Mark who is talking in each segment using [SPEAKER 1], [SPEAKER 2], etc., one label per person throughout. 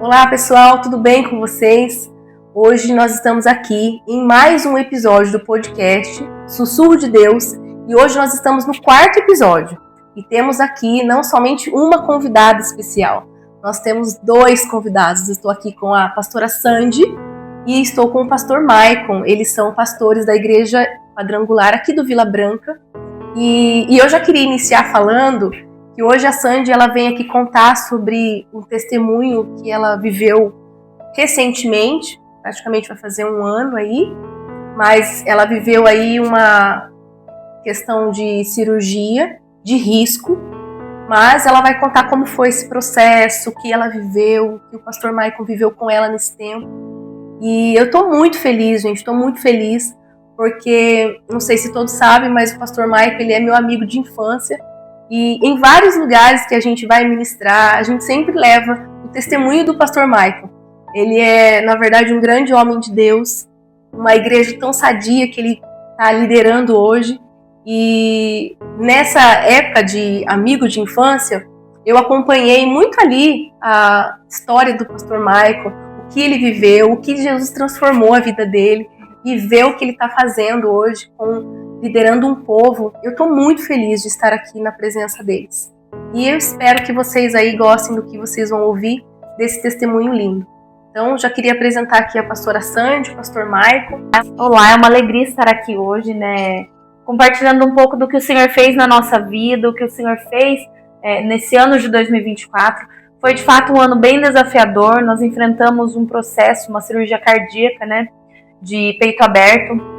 [SPEAKER 1] Olá pessoal, tudo bem com vocês? Hoje nós estamos aqui em mais um episódio do podcast Sussurro de Deus e hoje nós estamos no 4º episódio e temos aqui não somente uma convidada especial, nós temos 2 convidados. Estou aqui com a pastora Sandy e estou com o pastor Maicon. Eles são pastores da igreja quadrangular aqui do Vila Branca e eu já queria iniciar falando que hoje a Sandy ela vem aqui contar sobre um testemunho que ela viveu recentemente, praticamente vai fazer um ano aí, mas ela viveu aí uma questão de cirurgia, de risco, mas ela vai contar como foi esse processo, o que ela viveu, o que o pastor Maicon viveu com ela nesse tempo. E eu tô muito feliz, gente, tô muito feliz, porque, não sei se todos sabem, mas o pastor Maicon, ele é meu amigo de infância. E em vários lugares que a gente vai ministrar, a gente sempre leva o testemunho do pastor Maicon. Ele é, na verdade, um grande homem de Deus, uma igreja tão sadia que ele está liderando hoje. E nessa época de amigo de infância, eu acompanhei muito ali a história do pastor Maicon, o que ele viveu, o que Jesus transformou a vida dele e ver o que ele está fazendo hoje liderando um povo. Eu estou muito feliz de estar aqui na presença deles. E eu espero que vocês aí gostem do que vocês vão ouvir desse testemunho lindo. Então, já queria apresentar aqui a pastora Sandy, o pastor Maicon.
[SPEAKER 2] Olá, é uma alegria estar aqui hoje, né? Compartilhando um pouco do que o Senhor fez na nossa vida, o que o Senhor fez nesse ano de 2024. Foi, de fato, um ano bem desafiador. Nós enfrentamos um processo, uma cirurgia cardíaca, né? De peito aberto.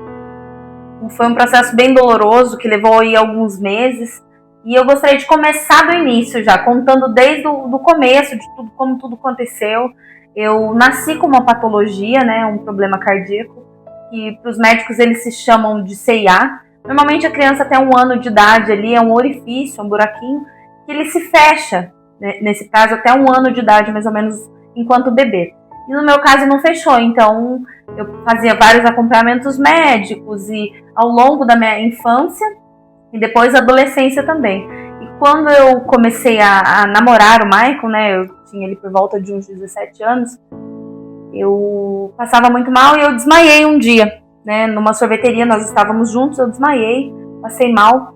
[SPEAKER 2] Foi um processo bem doloroso, que levou aí alguns meses. E eu gostaria de começar do início já, contando desde o começo, de tudo, como tudo aconteceu. Eu nasci com uma patologia, né, um problema cardíaco, que para os médicos eles se chamam de CIA. Normalmente a criança até 1 ano de idade ali, é um orifício, um buraquinho, que ele se fecha, né, nesse caso até 1 ano de idade, mais ou menos, enquanto bebê. E no meu caso não fechou, então eu fazia vários acompanhamentos médicos e ao longo da minha infância e depois adolescência também. E quando eu comecei a namorar o Maicon, né, eu tinha ele por volta de uns 17 anos, eu passava muito mal e eu desmaiei um dia, né, numa sorveteria, nós estávamos juntos, eu desmaiei, passei mal.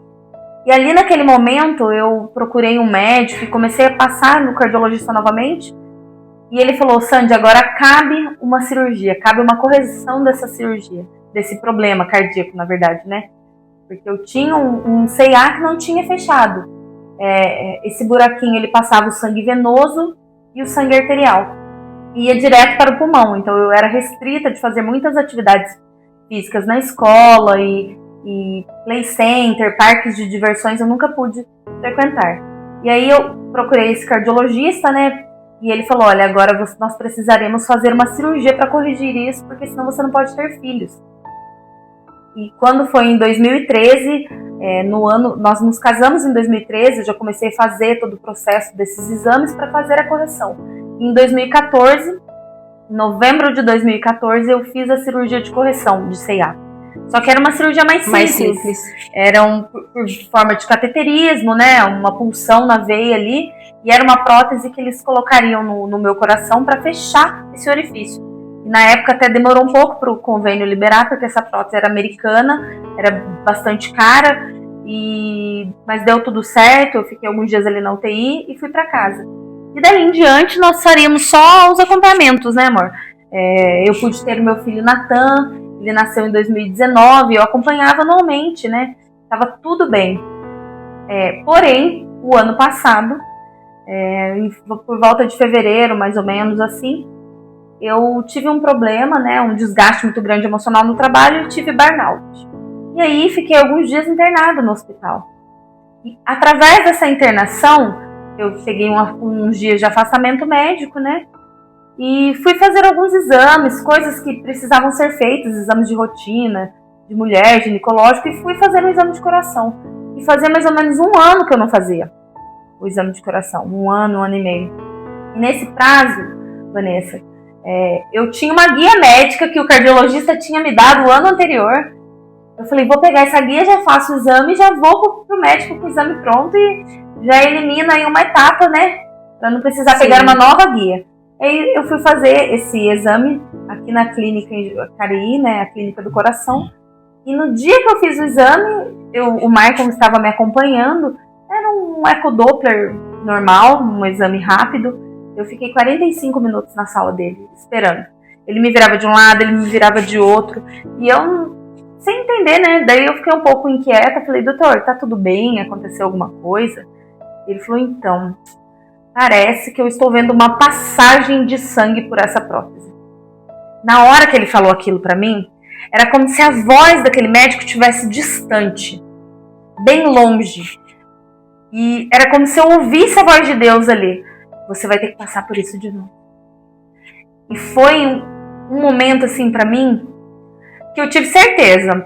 [SPEAKER 2] E ali naquele momento eu procurei um médico e comecei a passar no cardiologista novamente. E ele falou: Sandy, agora cabe uma cirurgia, cabe uma correção dessa cirurgia, desse problema cardíaco, na verdade, né? Porque eu tinha um CIA que não tinha fechado. Esse buraquinho, ele passava o sangue venoso e o sangue arterial. Ia direto para o pulmão, então eu era restrita de fazer muitas atividades físicas na escola e play center, parques de diversões, eu nunca pude frequentar. E aí eu procurei esse cardiologista, né? E ele falou: olha, agora nós precisaremos fazer uma cirurgia para corrigir isso, porque senão você não pode ter filhos. E quando foi em 2013, nós nos casamos em 2013, eu já comecei a fazer todo o processo desses exames para fazer a correção. Em 2014, em novembro de 2014, eu fiz a cirurgia de correção de CIA. Só que era uma cirurgia mais simples. Era por forma de cateterismo, né? Uma punção na veia ali. E era uma prótese que eles colocariam no meu coração para fechar esse orifício. E na época até demorou um pouco para o convênio liberar, porque essa prótese era americana, era bastante cara. Mas deu tudo certo, eu fiquei alguns dias ali na UTI e fui para casa. E daí em diante nós faríamos só os acompanhamentos, né, amor? Eu pude ter meu filho Natan. Ele nasceu em 2019, eu acompanhava anualmente, né? Tava tudo bem. Porém, o ano passado, por volta de fevereiro, mais ou menos assim, eu tive um problema, né? Um desgaste muito grande emocional no trabalho e tive burnout. E aí fiquei alguns dias internada no hospital. E através dessa internação, eu peguei uns dias de afastamento médico, né? E fui fazer alguns exames, coisas que precisavam ser feitas, exames de rotina, de mulher, ginecológico, e fui fazer um exame de coração. E fazia mais ou menos 1 ano que eu não fazia o exame de coração, 1 ano, 1 ano e meio. E nesse prazo, Vanessa, eu tinha uma guia médica que o cardiologista tinha me dado o ano anterior. Eu falei: vou pegar essa guia, já faço o exame, já vou pro médico com o exame pronto e já elimino aí uma etapa, né? Para não precisar pegar uma nova guia. Aí eu fui fazer esse exame aqui na clínica em Jacareí, né, a clínica do coração. E no dia que eu fiz o exame, o Maicon estava me acompanhando. Era um ecodoppler normal, um exame rápido. Eu fiquei 45 minutos na sala dele, esperando. Ele me virava de um lado, ele me virava de outro. E eu, sem entender, né? Daí eu fiquei um pouco inquieta. Falei, doutor, tá tudo bem? Aconteceu alguma coisa? Ele falou, então, parece que eu estou vendo uma passagem de sangue por essa prótese. Na hora que ele falou aquilo pra mim, era como se a voz daquele médico estivesse distante, bem longe. E era como se eu ouvisse a voz de Deus ali. Você vai ter que passar por isso de novo. E foi um momento assim pra mim que eu tive certeza,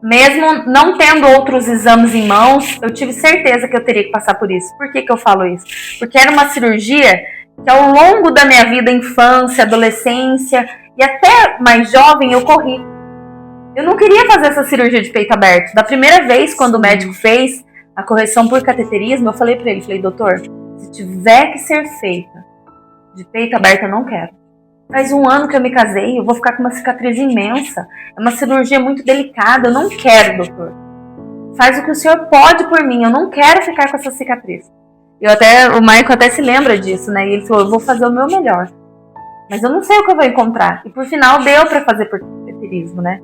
[SPEAKER 2] mesmo não tendo outros exames em mãos, eu tive certeza que eu teria que passar por isso. Por que eu falo isso? Porque era uma cirurgia que ao longo da minha vida, infância, adolescência e até mais jovem, eu corri. Eu não queria fazer essa cirurgia de peito aberto. Da primeira vez, quando o médico fez a correção por cateterismo, eu falei pra ele, falei, doutor, se tiver que ser feita de peito aberto, eu não quero. Faz 1 ano que eu me casei, eu vou ficar com uma cicatriz imensa. É uma cirurgia muito delicada, eu não quero, doutor. Faz o que o senhor pode por mim, eu não quero ficar com essa cicatriz. O Maicon até se lembra disso, né? E ele falou, eu vou fazer o meu melhor. Mas eu não sei o que eu vou encontrar. E por final deu pra fazer por cateterismo, né?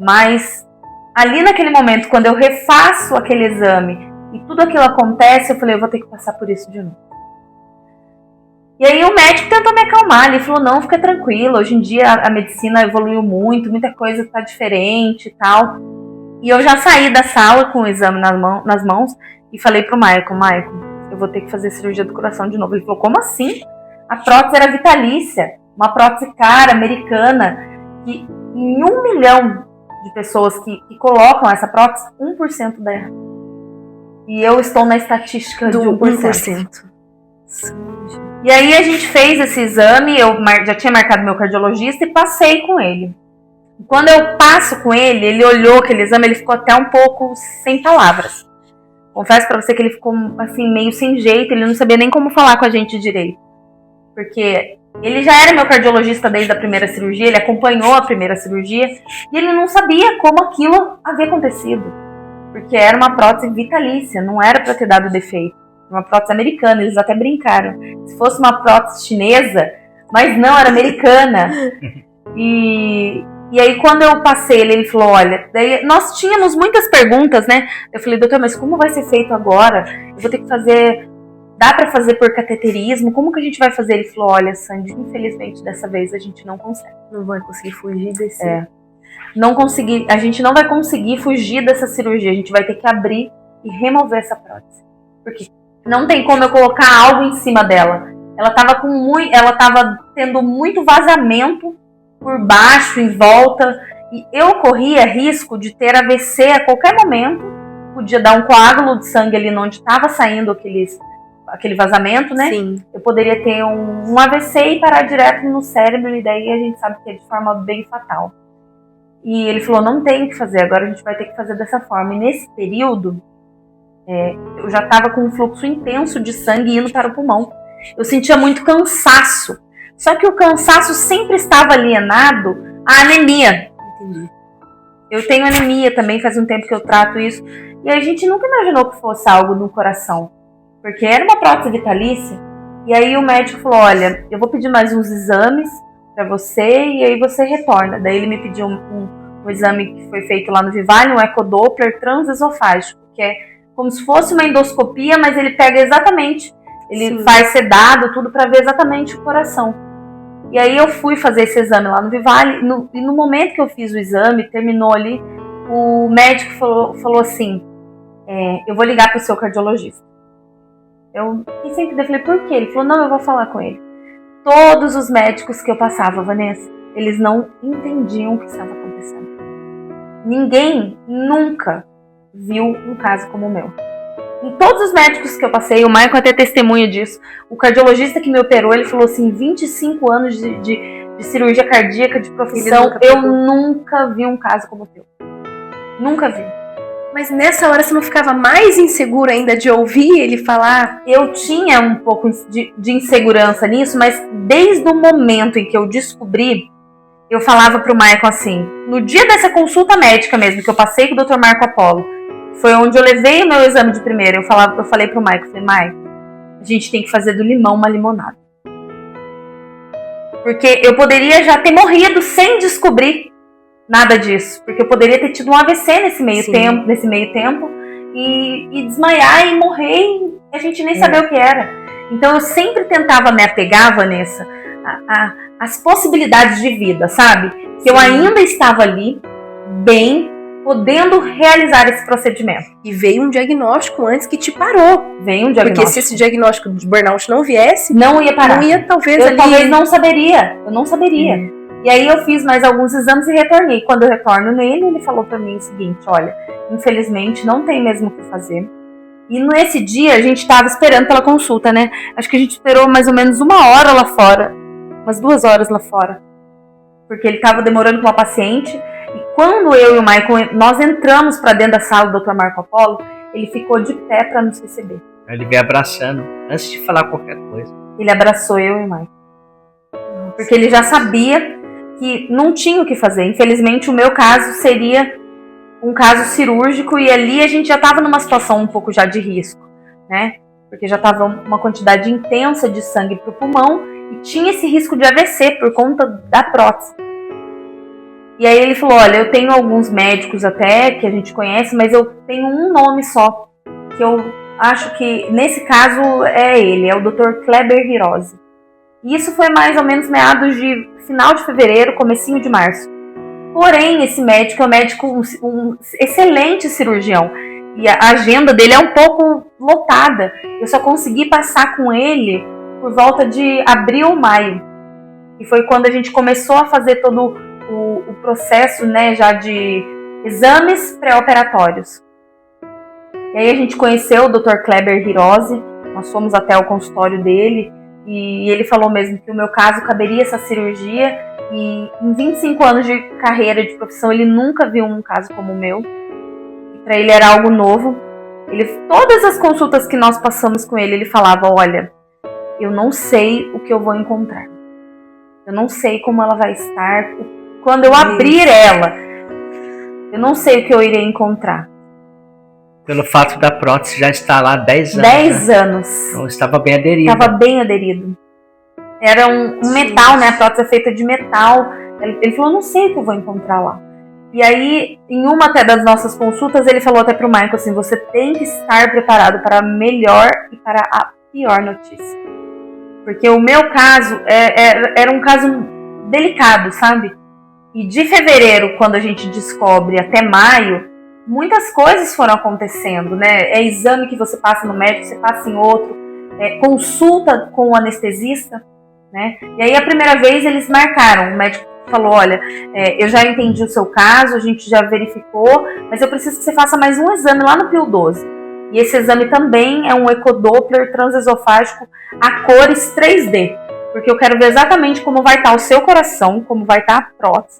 [SPEAKER 2] Mas ali naquele momento, quando eu refaço aquele exame e tudo aquilo acontece, eu falei, eu vou ter que passar por isso de novo. E aí o médico tentou me acalmar, ele falou, não, fica tranquila, hoje em dia a medicina evoluiu muito, muita coisa está diferente e tal. E eu já saí da sala com o exame nas mãos e falei pro Maicon, eu vou ter que fazer cirurgia do coração de novo. Ele falou, como assim? A prótese era vitalícia, uma prótese cara, americana, que em 1 milhão de pessoas que colocam essa prótese, 1% dá errado. E eu estou na estatística de 1%. E aí a gente fez esse exame, eu já tinha marcado meu cardiologista e passei com ele. Quando eu passo com ele, ele olhou aquele exame, ele ficou até um pouco sem palavras. Confesso pra você que ele ficou assim, meio sem jeito, ele não sabia nem como falar com a gente direito. Porque ele já era meu cardiologista desde a primeira cirurgia, ele acompanhou a primeira cirurgia e ele não sabia como aquilo havia acontecido. Porque era uma prótese vitalícia, não era pra ter dado defeito. Uma prótese americana, eles até brincaram. Se fosse uma prótese chinesa, mas não, era americana. E aí quando eu passei, ele falou, olha, daí nós tínhamos muitas perguntas, né? Eu falei, doutor, mas como vai ser feito agora? Eu vou ter que fazer, dá pra fazer por cateterismo? Como que a gente vai fazer? Ele falou, olha, Sandy, infelizmente dessa vez a gente não consegue.
[SPEAKER 1] Não vai conseguir fugir desse...
[SPEAKER 2] a gente não vai conseguir fugir dessa cirurgia, a gente vai ter que abrir e remover essa prótese. Porque não tem como eu colocar algo em cima dela. Ela tava tendo muito vazamento por baixo, em volta, e eu corria risco de ter AVC a qualquer momento. Podia dar um coágulo de sangue ali onde estava saindo aquele vazamento, né?
[SPEAKER 1] Sim.
[SPEAKER 2] Eu poderia ter um AVC e parar direto no cérebro, e daí a gente sabe que é de forma bem fatal. E ele falou, não tem o que fazer, agora a gente vai ter que fazer dessa forma. E nesse período, eu já estava com um fluxo intenso de sangue indo para o pulmão. Eu sentia muito cansaço. Só que o cansaço sempre estava alienado à anemia.
[SPEAKER 1] Entendi.
[SPEAKER 2] Eu tenho anemia também, faz um tempo que eu trato isso. E a gente nunca imaginou que fosse algo no coração. Porque era uma prótese vitalícia. E aí o médico falou, olha, eu vou pedir mais uns exames para você e aí você retorna. Daí ele me pediu um exame que foi feito lá no Vivale, um ecodoppler transesofágico, que é como se fosse uma endoscopia, mas ele pega exatamente, ele faz sedado, tudo para ver exatamente o coração. E aí eu fui fazer esse exame lá no Vivale, e no momento que eu fiz o exame, terminou ali, o médico falou assim, eu vou ligar pro seu cardiologista. Eu pensei que eu falei, por quê? Ele falou, não, eu vou falar com ele. Todos os médicos que eu passava, Vanessa, eles não entendiam o que estava acontecendo. Ninguém nunca viu um caso como o meu. Em todos os médicos que eu passei, o Maicon até testemunha disso, o cardiologista que me operou, ele falou assim, 25 anos de cirurgia cardíaca, de profissão, eu nunca vi um caso como o teu. Nunca vi.
[SPEAKER 1] Mas nessa hora você não ficava mais insegura ainda de ouvir ele falar?
[SPEAKER 2] Eu tinha um pouco de insegurança nisso, mas desde o momento em que eu descobri, eu falava pro Maicon assim, no dia dessa consulta médica mesmo, que eu passei com o Dr. Marco Apolo, foi onde eu levei o meu exame de primeira, eu falei pro Maicon, Maicon, a gente tem que fazer do limão uma limonada. Porque eu poderia já ter morrido sem descobrir nada disso. Porque eu poderia ter tido um AVC nesse meio tempo e desmaiar e morrer e a gente nem sabia o que era. Então eu sempre tentava me apegar, Vanessa, às possibilidades de vida, sabe? Que eu ainda estava ali, bem, podendo realizar esse procedimento.
[SPEAKER 1] E veio um diagnóstico antes que te parou.
[SPEAKER 2] Veio um diagnóstico.
[SPEAKER 1] Porque se esse diagnóstico de burnout não viesse,
[SPEAKER 2] não ia parar.
[SPEAKER 1] Não ia, talvez
[SPEAKER 2] não saberia. Eu não saberia. E aí eu fiz mais alguns exames e retornei. Quando eu retorno nele, ele falou pra mim o seguinte, olha, infelizmente não tem mesmo o que fazer. E nesse dia a gente tava esperando pela consulta, né? Acho que a gente esperou mais ou menos 1 hora lá fora. Umas 2 horas lá fora. Porque ele tava demorando com uma paciente. E quando eu e o Maicon, nós entramos pra dentro da sala do Dr. Marco Apolo, ele ficou de pé pra nos receber.
[SPEAKER 3] Ele veio abraçando, antes de falar qualquer coisa.
[SPEAKER 2] Ele abraçou eu e o Maicon. Porque ele já sabia que não tinha o que fazer. Infelizmente, o meu caso seria um caso cirúrgico e ali a gente já estava numa situação um pouco já de risco, né? Porque já estava uma quantidade intensa de sangue para o pulmão e tinha esse risco de AVC por conta da prótese. E aí ele falou, olha, eu tenho alguns médicos até que a gente conhece, mas eu tenho um nome só, que eu acho que nesse caso é ele, é o Dr. Kleber Hirose. E isso foi mais ou menos meados de final de fevereiro, comecinho de março. Porém, esse médico é um médico, um excelente cirurgião. E a agenda dele é um pouco lotada. Eu só consegui passar com ele por volta de abril, maio. E foi quando a gente começou a fazer todo o processo, né, já de exames pré-operatórios. E aí a gente conheceu o Dr. Kleber Hirose. Nós fomos até o consultório dele. E ele falou mesmo que o meu caso caberia essa cirurgia e em 25 anos de carreira, de profissão, ele nunca viu um caso como o meu. E para ele era algo novo. Todas as consultas que nós passamos com ele, ele falava, olha, eu não sei o que eu vou encontrar. Eu não sei como ela vai estar. Quando eu abrir ela, eu não sei o que eu irei encontrar.
[SPEAKER 3] Pelo fato da prótese já estar lá há 10 anos.
[SPEAKER 2] 10 anos.
[SPEAKER 3] Então estava bem aderido.
[SPEAKER 2] Estava bem aderido. Era um metal, né? A prótese é feita de metal. Ele falou, não sei o que eu vou encontrar lá. E aí, em uma até das nossas consultas, ele falou até pro Michael assim, você tem que estar preparado para a melhor e para a pior notícia. Porque o meu caso era um caso delicado, sabe? E de fevereiro, quando a gente descobre, até maio, muitas coisas foram acontecendo, né? É exame que você passa no médico, você passa em outro, consulta com o anestesista, né? E aí a primeira vez eles marcaram, o médico falou, olha, eu já entendi o seu caso, a gente já verificou, mas eu preciso que você faça mais um exame lá no Pio 12. E esse exame também é um ecodoppler transesofágico a cores 3D, porque eu quero ver exatamente como vai estar o seu coração, como vai estar a prótese,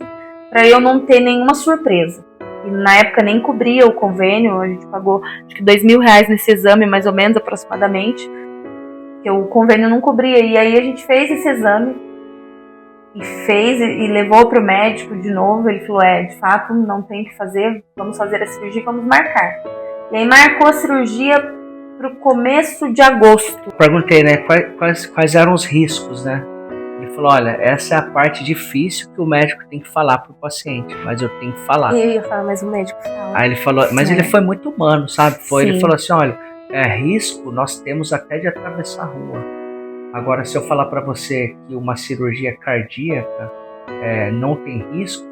[SPEAKER 2] para eu não ter nenhuma surpresa. E na época nem cobria o convênio, a gente pagou acho que R$2.000 nesse exame, mais ou menos, aproximadamente, que o convênio não cobria. E aí a gente fez esse exame e levou para o médico de novo. Ele falou, de fato, não tem o que fazer, vamos fazer a cirurgia, vamos marcar. E aí marcou a cirurgia para o começo de agosto.
[SPEAKER 3] Perguntei, né, quais eram os riscos, né? Ele falou, olha, essa é a parte difícil que o médico tem que falar pro paciente, mas eu tenho que falar.
[SPEAKER 1] Eu ia falar, mas o médico fala.
[SPEAKER 3] Aí ele falou, mas ele foi muito humano, sabe?
[SPEAKER 2] Sim.
[SPEAKER 3] Ele falou assim, olha, risco nós temos até de atravessar a rua. Agora, se eu falar para você que uma cirurgia cardíaca não tem risco,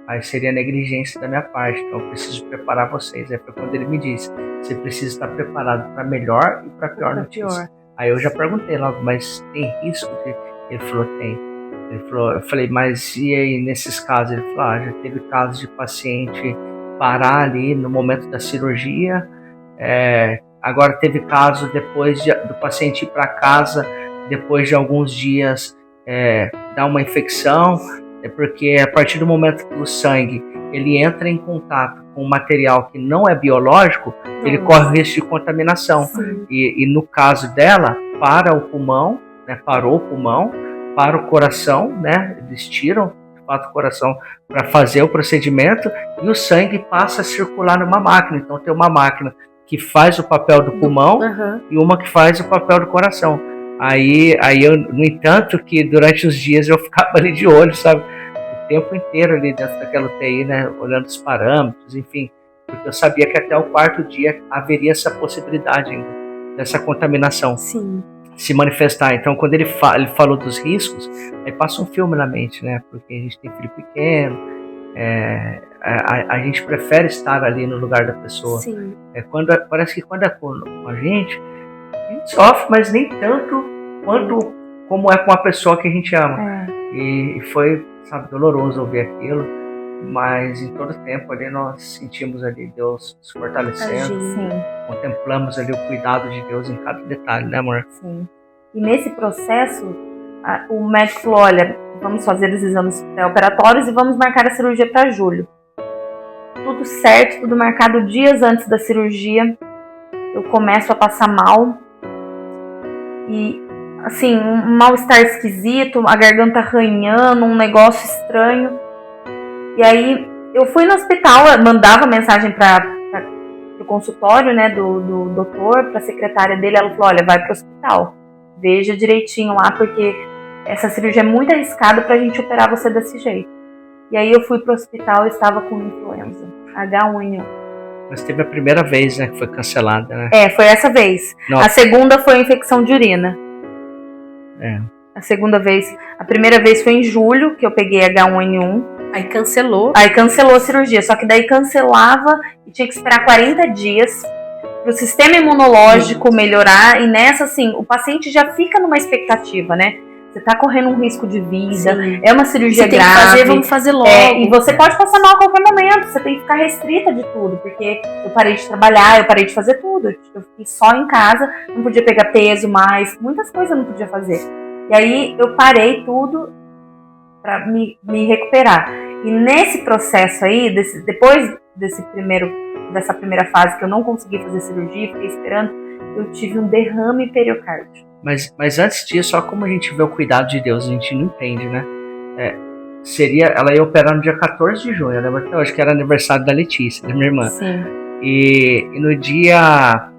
[SPEAKER 3] aí seria negligência da minha parte, então eu preciso preparar vocês. Aí foi quando ele me disse, você precisa estar preparado para melhor e para pior notícia. Aí eu já perguntei logo, mas tem risco de... Ele falou, tem. Eu falei, mas e aí nesses casos? Ele falou, já teve casos de paciente parar ali no momento da cirurgia. Agora teve caso depois do paciente ir para casa, depois de alguns dias dar uma infecção, porque a partir do momento que o sangue ele entra em contato com um material que não é biológico, ele corre o risco de contaminação. E no caso dela, para o pulmão, né, parou o pulmão, para o coração, né, eles tiram de fato o coração para fazer o procedimento e o sangue passa a circular numa máquina. Então tem uma máquina que faz o papel do pulmão e uma que faz o papel do coração. Aí eu, no entanto, que durante os dias eu ficava ali de olho, sabe? O tempo inteiro ali dentro daquela UTI, né? Olhando os parâmetros, enfim. Porque eu sabia que até o 4º dia haveria essa possibilidade ainda, dessa contaminação se manifestar. Então, quando ele falou dos riscos, aí passa um filme na mente, né? Porque a gente tem filho pequeno, a gente prefere estar ali no lugar da pessoa. Parece que quando é com a gente sofre, mas nem tanto quanto como é com a pessoa que a gente ama. E foi, sabe, doloroso ouvir aquilo, mas em todo tempo ali nós sentimos ali Deus nos fortalecendo, contemplamos ali o cuidado de Deus em cada detalhe, né, amor?
[SPEAKER 2] Sim. E nesse processo, o médico falou, olha, vamos fazer os exames pré-operatórios e vamos marcar a cirurgia para julho. Tudo certo, tudo marcado dias antes da cirurgia. Eu começo a passar mal. E, assim, um mal-estar esquisito, a garganta arranhando, um negócio estranho. E aí, eu fui no hospital, mandava mensagem para o consultório, né, do doutor, para a secretária dele. Ela falou, olha, vai para o hospital, veja direitinho lá, porque essa cirurgia é muito arriscada para a gente operar você desse jeito. E aí eu fui para o hospital e estava com influenza, H1N1.
[SPEAKER 3] Mas teve a primeira vez, né, que foi cancelada, né?
[SPEAKER 2] Foi essa vez.
[SPEAKER 3] Nossa.
[SPEAKER 2] A segunda foi infecção de urina. A segunda vez. A primeira vez foi em julho, que eu peguei H1N1.
[SPEAKER 1] Aí cancelou.
[SPEAKER 2] Aí cancelou a cirurgia. Só que daí cancelava e tinha que esperar 40 dias para o sistema imunológico melhorar. E nessa, assim, o paciente já fica numa expectativa, né? Você tá correndo um risco de vida, é uma cirurgia grave.
[SPEAKER 1] Tem que fazer, vamos fazer logo.
[SPEAKER 2] E você pode passar mal a qualquer momento, você tem que ficar restrita de tudo, porque eu parei de trabalhar, eu parei de fazer tudo. Eu fiquei só em casa, não podia pegar peso mais, muitas coisas eu não podia fazer. E aí eu parei tudo pra me recuperar. E nesse processo aí, depois dessa primeira fase que eu não consegui fazer cirurgia, fiquei esperando, eu tive um derrame periocárdio.
[SPEAKER 3] Mas antes disso, só como a gente vê o cuidado de Deus, a gente não entende, né? Ela ia operar no dia 14 de junho, eu lembro até hoje que era aniversário da Letícia, da minha irmã.
[SPEAKER 2] Sim.
[SPEAKER 3] E no dia...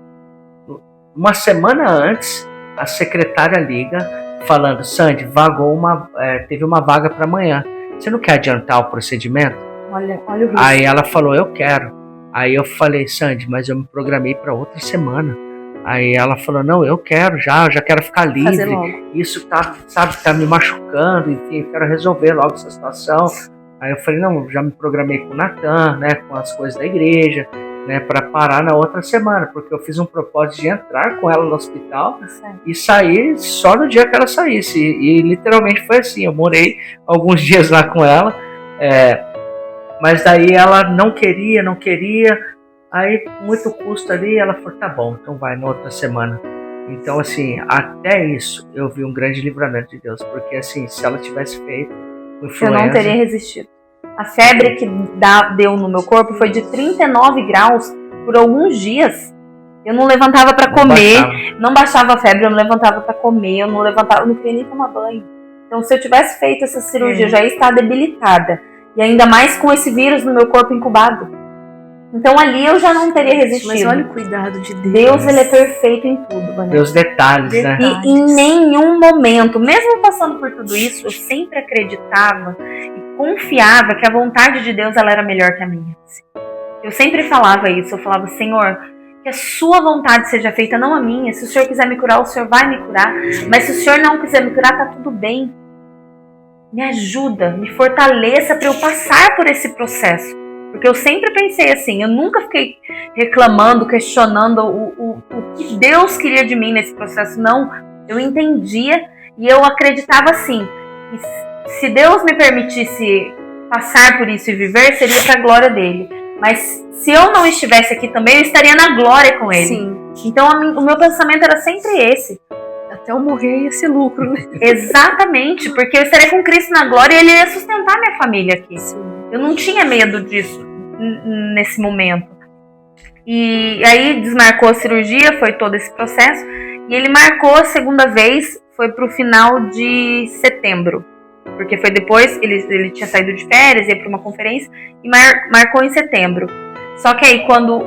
[SPEAKER 3] Uma semana antes, a secretária liga falando, Sandy, teve uma vaga para amanhã. Você não quer adiantar o procedimento?
[SPEAKER 2] Olha o risco.
[SPEAKER 3] Aí ela falou, eu quero. Aí eu falei, Sandy, mas eu me programei para outra semana. Aí ela falou, não, eu quero eu já quero ficar livre, isso tá me machucando, enfim, eu quero resolver logo essa situação. Aí eu falei, não, já me programei com o Natan, né, com as coisas da igreja, né, para parar na outra semana, porque eu fiz um propósito de entrar com ela no hospital e sair só no dia que ela saísse, e literalmente foi assim, eu morei alguns dias lá com ela, mas daí ela não queria, aí com muito custo ali, ela falou, tá bom, então vai na outra semana. Então assim, até isso eu vi um grande livramento de Deus, porque assim, se ela tivesse feito influenza,
[SPEAKER 2] eu não teria resistido. A febre que deu no meu corpo foi de 39 graus por alguns dias. Eu não levantava para comer, não baixava a febre, eu não levantava para comer, eu não queria nem tomar banho. Então se eu tivesse feito essa cirurgia, eu já ia estar debilitada. E ainda mais com esse vírus no meu corpo incubado. Então ali eu já não teria resistido.
[SPEAKER 1] Mas olha o cuidado de Deus.
[SPEAKER 2] Deus, ele é perfeito em tudo, Vanessa.
[SPEAKER 3] Deus detalhes, né?
[SPEAKER 2] E em nenhum momento, mesmo passando por tudo isso, eu sempre acreditava e confiava que a vontade de Deus ela era melhor que a minha. Eu sempre falava isso, eu falava, Senhor, que a sua vontade seja feita, não a minha. Se o Senhor quiser me curar, o Senhor vai me curar. Mas se o Senhor não quiser me curar, tá tudo bem. Me ajuda, me fortaleça para eu passar por esse processo. Porque eu sempre pensei assim, eu nunca fiquei reclamando, questionando o que Deus queria de mim nesse processo. Não, eu entendia e eu acreditava assim, que se Deus me permitisse passar por isso e viver, seria para a glória dele. Mas se eu não estivesse aqui também, eu estaria na glória com ele.
[SPEAKER 1] Sim.
[SPEAKER 2] Então o meu pensamento era sempre esse.
[SPEAKER 1] Até eu morrer ia ser lucro, né?
[SPEAKER 2] Exatamente, porque eu estaria com Cristo na glória e ele ia sustentar minha família aqui.
[SPEAKER 1] Sim.
[SPEAKER 2] Eu não tinha medo disso, nesse momento. E aí desmarcou a cirurgia, foi todo esse processo. E ele marcou a segunda vez, foi pro final de setembro. Porque foi depois, ele tinha saído de férias, ia para uma conferência, e marcou em setembro. Só que aí quando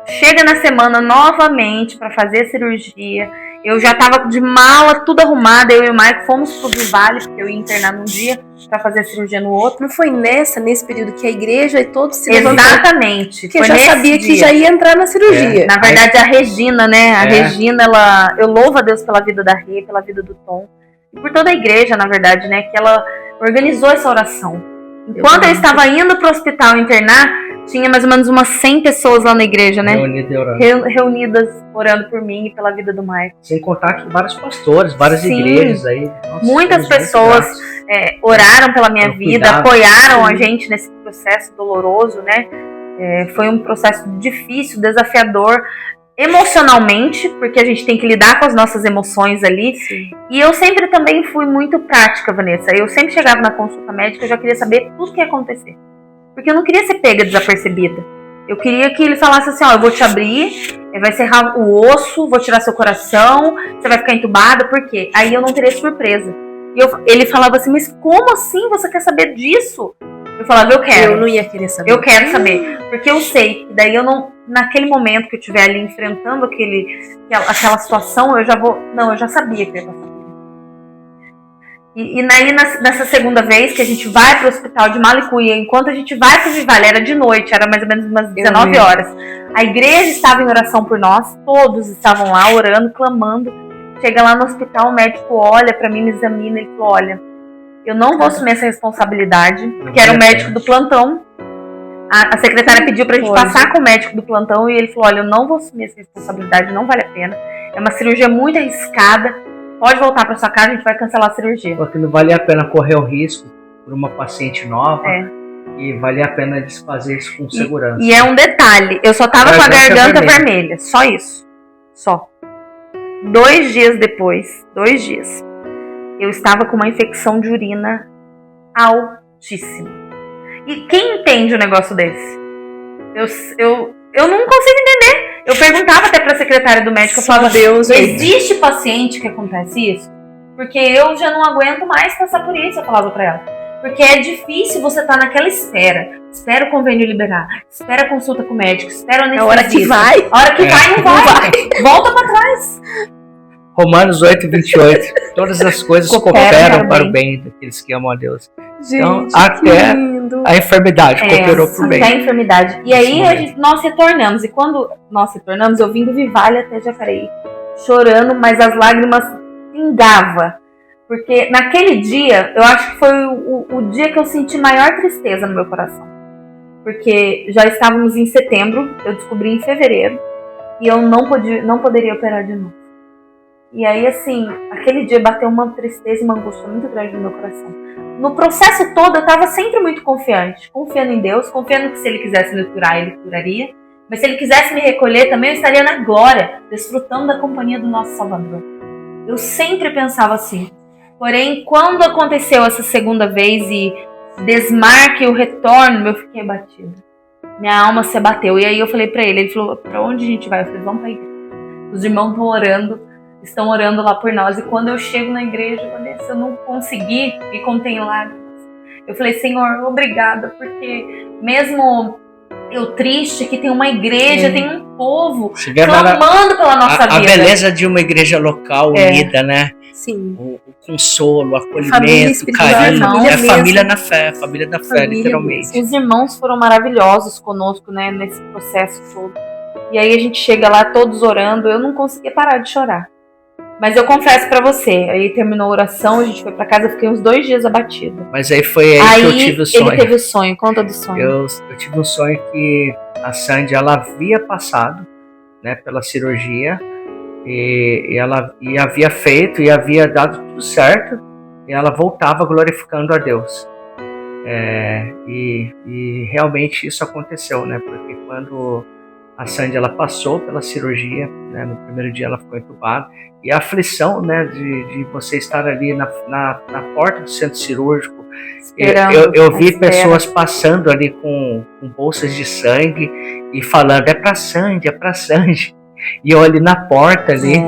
[SPEAKER 2] chega na semana novamente para fazer a cirurgia, eu já tava de mala, tudo arrumada, eu e o Maico fomos pro Vivale, porque eu ia internar num dia para fazer a cirurgia no outro.
[SPEAKER 1] Não foi nesse período que a igreja e todos se levantaram?
[SPEAKER 2] Exatamente.
[SPEAKER 1] Porque eu já sabia que já ia entrar na cirurgia.
[SPEAKER 2] Na verdade, a Regina, né? A Regina, eu louvo a Deus pela vida da Rê, pela vida do Tom. E por toda a igreja, na verdade, né? Que ela organizou essa oração. Enquanto eu estava indo pro hospital internar, tinha mais ou menos umas 100 pessoas lá na igreja, né? Reunidas orando por mim e pela vida do Maico.
[SPEAKER 3] Sem contar que vários pastores, várias igrejas aí. Nossa,
[SPEAKER 2] muitas pessoas oraram pela minha vida, apoiaram a gente nesse processo doloroso, né? Foi um processo difícil, desafiador, emocionalmente, porque a gente tem que lidar com as nossas emoções ali.
[SPEAKER 1] Sim.
[SPEAKER 2] E eu sempre também fui muito prática, Vanessa. Eu sempre chegava na consulta médica, eu já queria saber tudo o que ia acontecer. Porque eu não queria ser pega desapercebida. Eu queria que ele falasse assim, eu vou te abrir, vai serrar o osso, vou tirar seu coração, você vai ficar entubada, por quê? Aí eu não teria surpresa. E ele falava assim, mas como assim você quer saber disso? Eu falava, eu quero.
[SPEAKER 1] Eu não ia querer saber.
[SPEAKER 2] Eu quero saber. Porque eu sei que daí eu não, naquele momento que eu estiver ali enfrentando aquela situação, eu já sabia que eu ia passar. E daí nessa segunda vez que a gente vai para o hospital de Malicuia, enquanto a gente vai para o Vivale, era de noite, era mais ou menos umas 19 horas. A igreja estava em oração por nós, todos estavam lá orando, clamando. Chega lá no hospital, o médico olha para mim, me examina e falou, olha, eu não vou assumir essa responsabilidade, que era o médico do plantão. A secretária pediu pra gente passar com o médico do plantão e ele falou, olha, eu não vou assumir essa responsabilidade, não vale a pena. É uma cirurgia muito arriscada, pode voltar pra sua casa, a gente vai cancelar a cirurgia.
[SPEAKER 3] Porque não valia a pena correr o risco por uma paciente nova e valia a pena eles fazer isso com segurança.
[SPEAKER 2] E é um detalhe, eu só tava com a garganta vermelha, só isso, só. 2 dias depois, eu estava com uma infecção de urina altíssima. E quem entende um negócio desse? Eu não consigo entender. Eu perguntava até pra secretária do médico, eu falava, Deus, existe paciente que acontece isso? Porque eu já não aguento mais passar por isso, eu falava pra ela. Porque é difícil você estar naquela espera. Espera o convênio liberar, espera a consulta com o médico, espera a anestesia.
[SPEAKER 1] A hora que vai.
[SPEAKER 2] A hora que vai, não vai. Volta pra trás.
[SPEAKER 3] Romanos 8:28. Todas as coisas cooperam para o bem daqueles que amam a Deus.
[SPEAKER 1] Gente,
[SPEAKER 3] então, até a enfermidade cooperou por bem.
[SPEAKER 2] Até a enfermidade. E aí nós retornamos. E quando nós retornamos, eu vim do Vivale até Jacareí, chorando, mas as lágrimas pingavam. Porque naquele dia, eu acho que foi o dia que eu senti maior tristeza no meu coração. Porque já estávamos em setembro, eu descobri em fevereiro, e eu não poderia operar de novo. E aí, assim, aquele dia bateu uma tristeza e uma angústia muito grande no meu coração. No processo todo, eu estava sempre muito confiante, confiando em Deus, confiando que se Ele quisesse me curar, Ele curaria. Mas se Ele quisesse me recolher, também eu estaria na glória, desfrutando da companhia do nosso Salvador. Eu sempre pensava assim. Porém, quando aconteceu essa segunda vez e desmarque o retorno, eu fiquei abatida. Minha alma se abateu. E aí eu falei pra ele falou, pra onde a gente vai? Eu falei, vamos pra igreja. Os irmãos estão orando lá por nós. E quando eu chego na igreja, eu não consegui me conter em lágrimas. Eu falei, Senhor, obrigada, porque mesmo eu triste, que tem uma igreja, tem um povo clamando pela nossa vida.
[SPEAKER 3] A beleza de uma igreja local unida, né?
[SPEAKER 1] Sim.
[SPEAKER 3] O consolo, o acolhimento, o carinho. É família na fé, família da fé, literalmente.
[SPEAKER 2] Os irmãos foram maravilhosos conosco, né, nesse processo todo. E aí a gente chega lá todos orando, eu não conseguia parar de chorar. Mas eu confesso pra você, aí terminou a oração, a gente foi pra casa, eu fiquei uns 2 dias abatida.
[SPEAKER 3] Mas aí foi aí que eu tive o sonho.
[SPEAKER 2] Ele teve o sonho, conta do sonho.
[SPEAKER 3] Eu tive um sonho que a Sandy, ela havia passado, né, pela cirurgia, e ela havia feito, e havia dado tudo certo, e ela voltava glorificando a Deus. E realmente isso aconteceu, né, porque quando a Sandy, ela passou pela cirurgia, né, no primeiro dia ela ficou entubada, e a aflição, né, de você estar ali na porta do centro cirúrgico, Eu vi pessoas passando ali com bolsas de sangue e falando, é pra Sandy. E eu ali na porta ali,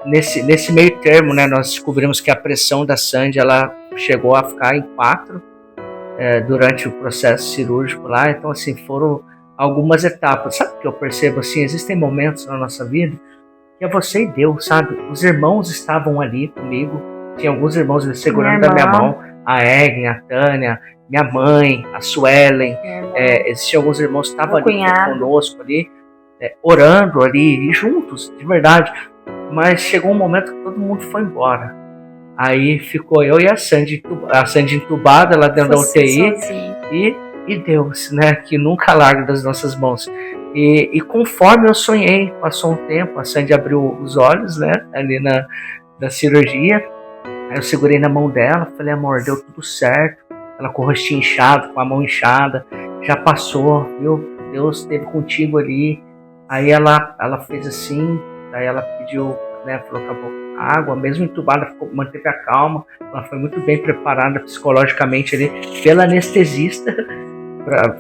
[SPEAKER 3] nesse meio termo, né, nós descobrimos que a pressão da Sandy, ela chegou a ficar em 4 durante o processo cirúrgico lá. Então, assim, foram algumas etapas. Sabe o que eu percebo, assim, existem momentos na nossa vida que é você e Deus, sabe? Os irmãos estavam ali comigo, tinha alguns irmãos segurando a minha mão, a Egen, a Tânia, minha mãe, a Suelen, existiam alguns irmãos que estavam ali conosco ali, orando ali, e juntos, de verdade. Mas chegou um momento que todo mundo foi embora. Aí ficou eu e a Sandy entubada lá dentro da UTI, e Deus, né, que nunca larga das nossas mãos. E conforme eu sonhei, passou um tempo, a Sandy abriu os olhos, né, ali da cirurgia. Aí eu segurei na mão dela, falei, amor, deu tudo certo. Ela com o rostinho inchado, com a mão inchada, já passou, viu? Deus esteve contigo ali. Aí ela fez assim, aí ela pediu, né, falou, acabou a água, mesmo entubada, manteve a calma. Ela foi muito bem preparada psicologicamente ali pela anestesista.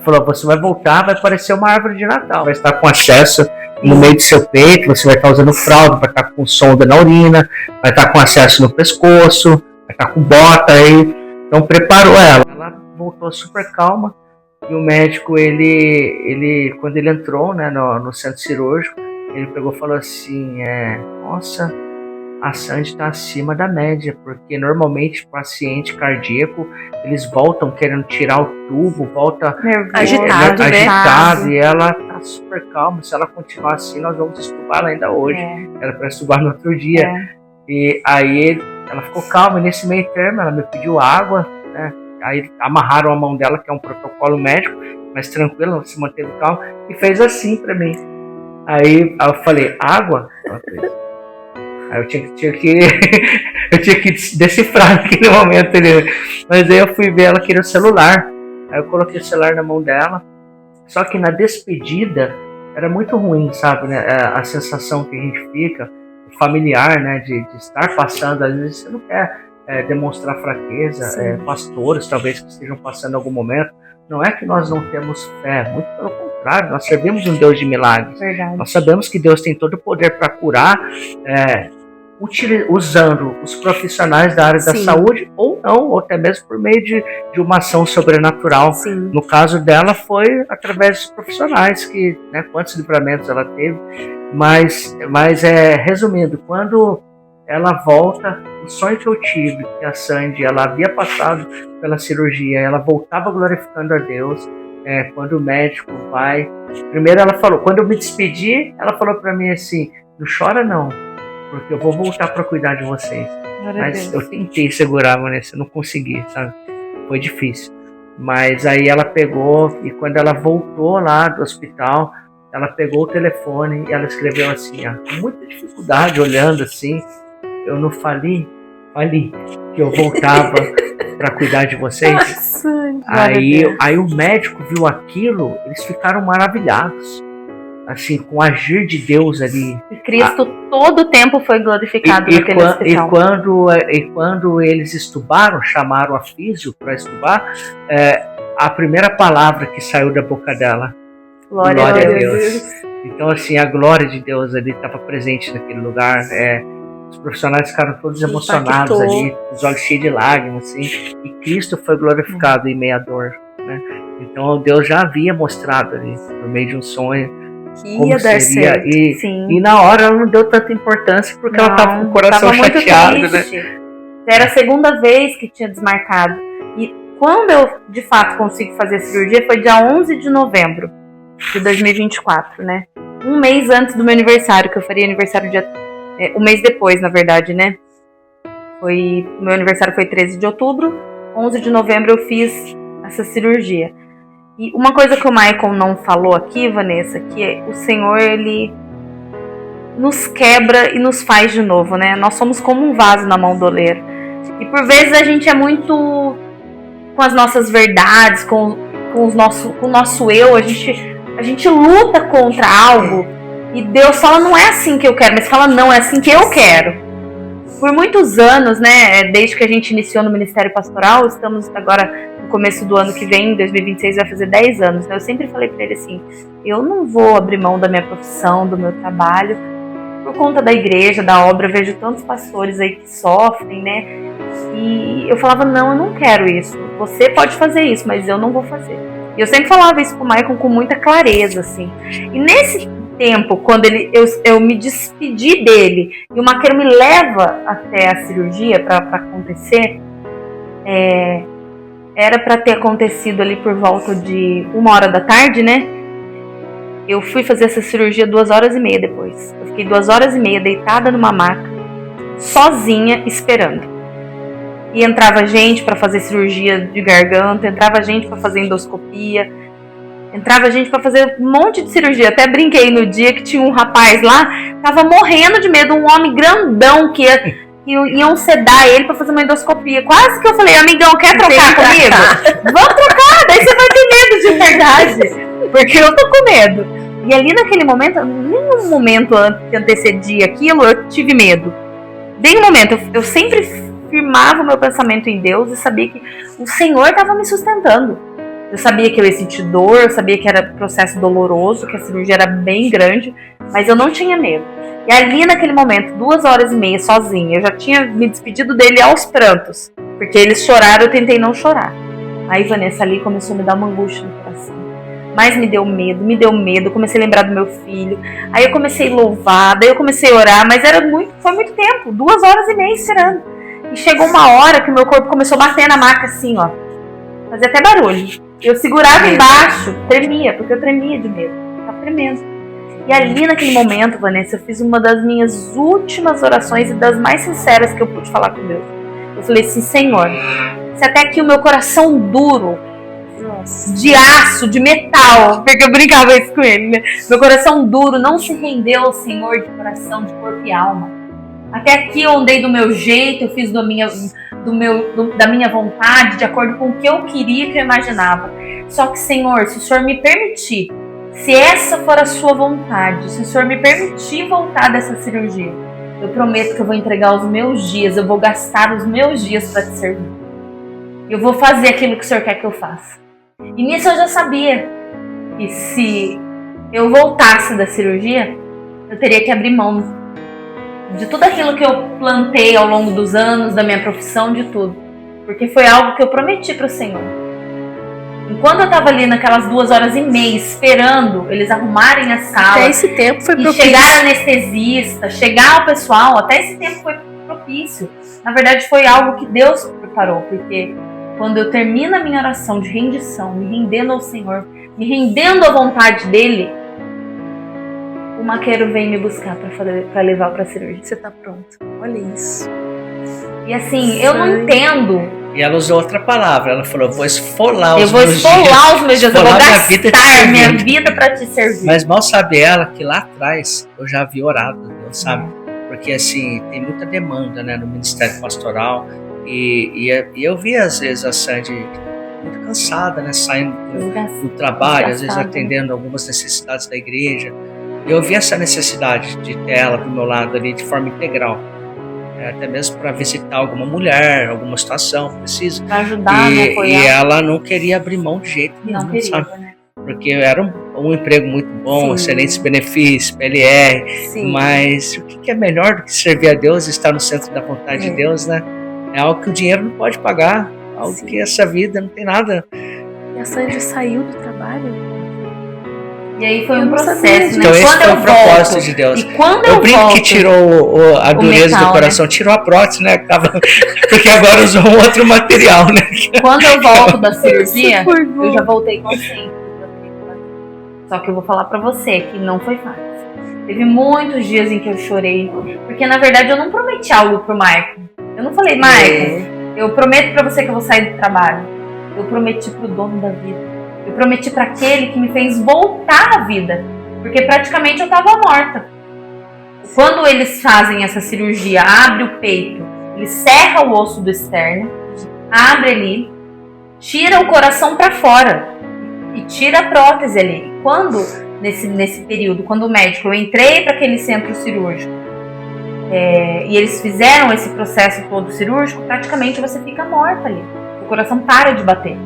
[SPEAKER 3] Falou, você vai voltar, vai parecer uma árvore de Natal, vai estar com acesso no meio do seu peito, você vai estar usando fralda, vai estar com sonda na urina, vai estar com acesso no pescoço, vai estar com bota aí. Então preparou ela. Ela voltou super calma. E o médico, ele quando ele entrou, né, no centro cirúrgico, ele pegou e falou assim, nossa, a Sandy está acima da média, porque normalmente paciente cardíaco, eles voltam querendo tirar o tubo, volta agitado, e ela está super calma. Se ela continuar assim, nós vamos estubá-la ainda hoje. Era para estubar no outro dia. E aí ela ficou calma, e nesse meio termo ela me pediu água, né? Aí amarraram a mão dela, que é um protocolo médico, mas tranquila, ela se manteve calma, e fez assim pra mim. Aí eu falei, água? Ela fez. Aí eu tinha que decifrar naquele momento ali. Mas aí eu fui ver, ela queria o celular. Aí eu coloquei o celular na mão dela. Só que na despedida era muito ruim, sabe, né? A sensação que a gente fica, familiar, né, de estar passando, às vezes você não quer demonstrar fraqueza, pastores talvez que estejam passando algum momento. Não é que nós não temos fé, muito pelo contrário, nós servimos um Deus de milagres.
[SPEAKER 2] Verdade.
[SPEAKER 3] Nós sabemos que Deus tem todo o poder para curar, usando os profissionais da área da saúde, ou não, ou até mesmo por meio de uma ação sobrenatural.
[SPEAKER 1] Sim.
[SPEAKER 3] No caso dela foi através dos profissionais, que, né, quantos livramentos ela teve. Mas resumindo, quando ela volta, o sonho que eu tive, que a Sandy, ela havia passado pela cirurgia, ela voltava glorificando a Deus. Quando o médico vai, primeiro ela falou, quando eu me despedi, ela falou para mim assim, não chora não, porque eu vou voltar para cuidar de vocês. Mas eu tentei segurar, Vanessa, não consegui, sabe? Foi difícil. Mas aí ela pegou, e quando ela voltou lá do hospital, ela pegou o telefone e ela escreveu assim, com muita dificuldade, olhando assim, eu não falei que eu voltava para cuidar de vocês. Aí o médico viu aquilo, eles ficaram maravilhados, assim, com o agir de Deus ali.
[SPEAKER 2] E Cristo todo o tempo foi glorificado naquele hospital.
[SPEAKER 3] E quando eles estubaram, chamaram a físio para estubar, a primeira palavra que saiu da boca dela, glória a Deus. Então, assim, a glória de Deus ali estava presente naquele lugar. Os profissionais ficaram todos emocionados ali, os olhos cheios de lágrimas, assim, e Cristo foi glorificado em meio à dor, né? Então Deus já havia mostrado ali, por meio de um sonho,
[SPEAKER 1] que ia dar certo.
[SPEAKER 3] E na hora ela não deu tanta importância, porque ela estava com o coração chateado, né?
[SPEAKER 2] Era a segunda vez que tinha desmarcado. E quando eu, de fato, consigo fazer a cirurgia, foi dia 11 de novembro de 2024, né? Um mês antes do meu aniversário, que eu faria aniversário um mês depois, na verdade, né? Meu aniversário foi 13 de outubro, 11 de novembro eu fiz essa cirurgia. E uma coisa que o Michael não falou aqui, Vanessa, que o Senhor, Ele nos quebra e nos faz de novo, né? Nós somos como um vaso na mão do oleiro. E por vezes a gente é muito com as nossas verdades, com o nosso eu, a gente luta contra algo. E Deus fala, não é assim que eu quero, mas fala, não, é assim que eu quero. por muitos anos, né, desde que a gente iniciou no Ministério Pastoral, estamos agora no começo do ano que vem, 2026, vai fazer 10 anos, né? Eu sempre falei para ele assim, eu não vou abrir mão da minha profissão, do meu trabalho, por conta da igreja, da obra. Eu vejo tantos pastores aí que sofrem, né? E eu falava, não, eu não quero isso. Você pode fazer isso, mas eu não vou fazer. E eu sempre falava isso pro Maicon com muita clareza, assim. E nesse tempo, quando eu me despedi dele e o Maqueiro me leva até a cirurgia para acontecer, era para ter acontecido ali por volta de 1h da tarde, né? Eu fui fazer essa cirurgia 2h30 depois. Eu fiquei 2h30 deitada numa maca, sozinha, esperando. E entrava gente para fazer cirurgia de garganta, entrava gente para fazer endoscopia, entrava gente para fazer um monte de cirurgia. Até brinquei no dia que tinha um rapaz lá, tava morrendo de medo, um homem grandão que iam sedar ele para fazer uma endoscopia. Quase que eu falei, amigão, quer trocar comigo? Vamos trocar, daí você vai ter medo de verdade. Porque eu tô com medo. E ali naquele momento, nenhum momento que antecedia aquilo, eu tive medo. Nenhum momento. Eu sempre firmava o meu pensamento em Deus e sabia que o Senhor estava me sustentando. Eu sabia que eu ia sentir dor, eu sabia que era processo doloroso, que a cirurgia era bem grande, mas eu não tinha medo. E ali naquele momento, 2h30 sozinha, eu já tinha me despedido dele aos prantos, porque eles choraram, eu tentei não chorar. Aí Vanessa ali começou a me dar uma angústia no coração. Mas me deu medo, comecei a lembrar do meu filho. Aí eu comecei a louvar, daí eu comecei a orar, mas foi muito tempo, 2h30 esperando. E chegou uma hora que o meu corpo começou a bater na maca assim, ó. Fazia até barulho. Eu segurava embaixo, tremia, porque eu tremia de medo. Tava tremendo. E ali naquele momento, Vanessa, eu fiz uma das minhas últimas orações e das mais sinceras que eu pude falar com Deus. Eu falei assim, Senhor, se até aqui o meu coração duro, de aço, de metal, porque eu brincava isso com ele, né? Meu coração duro não se rendeu ao Senhor de coração, de corpo e alma. Até aqui eu andei do meu jeito, eu fiz da minha vontade, de acordo com o que eu queria, que eu imaginava. Só que, Senhor, se o Senhor me permitir, se essa for a sua vontade, se o Senhor me permitir voltar dessa cirurgia, eu prometo que eu vou entregar os meus dias, eu vou gastar os meus dias para te servir. Eu vou fazer aquilo que o Senhor quer que eu faça. E nisso eu já sabia que se eu voltasse da cirurgia, eu teria que abrir mão de tudo aquilo que eu plantei ao longo dos anos, da minha profissão, de tudo. Porque foi algo que eu prometi para o Senhor. Enquanto eu estava ali naquelas 2h30 esperando eles arrumarem a sala,
[SPEAKER 1] até esse tempo foi propício.
[SPEAKER 2] E chegar anestesista, chegar o pessoal, até esse tempo foi propício. Na verdade foi algo que Deus preparou, porque quando eu termino a minha oração de rendição, me rendendo ao Senhor, me rendendo à vontade dEle, o Maqueiro vem me buscar para levar para a cirurgia.
[SPEAKER 1] Você tá pronto. Olha isso.
[SPEAKER 2] E assim, eu não entendo.
[SPEAKER 3] E ela usou outra palavra. Ela falou, vou esfolar os meus dias.
[SPEAKER 2] Eu vou esfolar os meus dias. Eu vou gastar minha vida para te servir.
[SPEAKER 3] Mas mal sabe ela que lá atrás eu já havia orado a Deus, sabe? Porque assim, tem muita demanda, né, no Ministério Pastoral. E eu vi às vezes a Sandy muito cansada, né, saindo do trabalho, às vezes atendendo algumas necessidades da igreja. E eu vi essa necessidade de ter ela do meu lado ali de forma integral. Até mesmo para visitar alguma mulher, alguma situação precisa.
[SPEAKER 2] Para ajudar, me apoiar.
[SPEAKER 3] E ela não queria abrir mão de jeito nenhum,
[SPEAKER 2] não queria,
[SPEAKER 3] sabe?
[SPEAKER 2] Né?
[SPEAKER 3] Porque era um emprego muito bom, sim, excelentes benefícios, PLR, sim, mas o que é melhor do que servir a Deus e estar no centro da vontade de Deus, né? É algo que o dinheiro não pode pagar, algo que essa vida não tem nada.
[SPEAKER 1] E a Sandy saiu do trabalho?
[SPEAKER 2] E aí foi um processo, né?
[SPEAKER 3] Então esse foi o propósito de Deus.
[SPEAKER 2] E quando
[SPEAKER 3] eu brinco que tirou a dureza do coração, né? Tirou a prótese, né? Porque agora usou um outro material, né?
[SPEAKER 2] Quando eu volto da cirurgia, eu já voltei consciente. Só que eu vou falar pra você que não foi fácil. Teve muitos dias em que eu chorei, porque na verdade eu não prometi algo pro Maicon. Eu não falei, Maicon, eu prometo pra você que eu vou sair do trabalho. Eu prometi pro dono da vida. Eu prometi para aquele que me fez voltar à vida, porque praticamente eu estava morta. Quando eles fazem essa cirurgia, abre o peito, ele serra o osso do externo, abre ali, tira o coração para fora e tira a prótese ali. Quando, nesse período, quando o médico, eu entrei para aquele centro cirúrgico, e eles fizeram esse processo todo cirúrgico, praticamente você fica morta ali. O coração para de bater.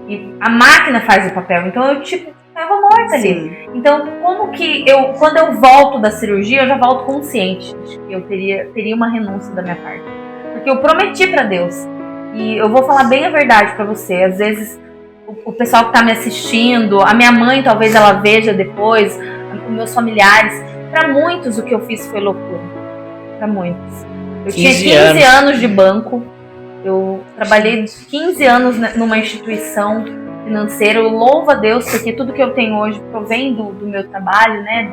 [SPEAKER 2] E a máquina faz o papel. Então eu ficava morta ali. Então como que quando eu volto da cirurgia, eu já volto consciente de que eu teria uma renúncia da minha parte. Porque eu prometi pra Deus. E eu vou falar bem a verdade pra você. Às vezes o pessoal que tá me assistindo, a minha mãe talvez ela veja depois, os meus familiares, pra muitos o que eu fiz foi loucura. Pra muitos. Eu tinha 15 anos de banco. Eu trabalhei 15 anos numa instituição financeira. Eu louvo a Deus porque tudo que eu tenho hoje provém do meu trabalho, né?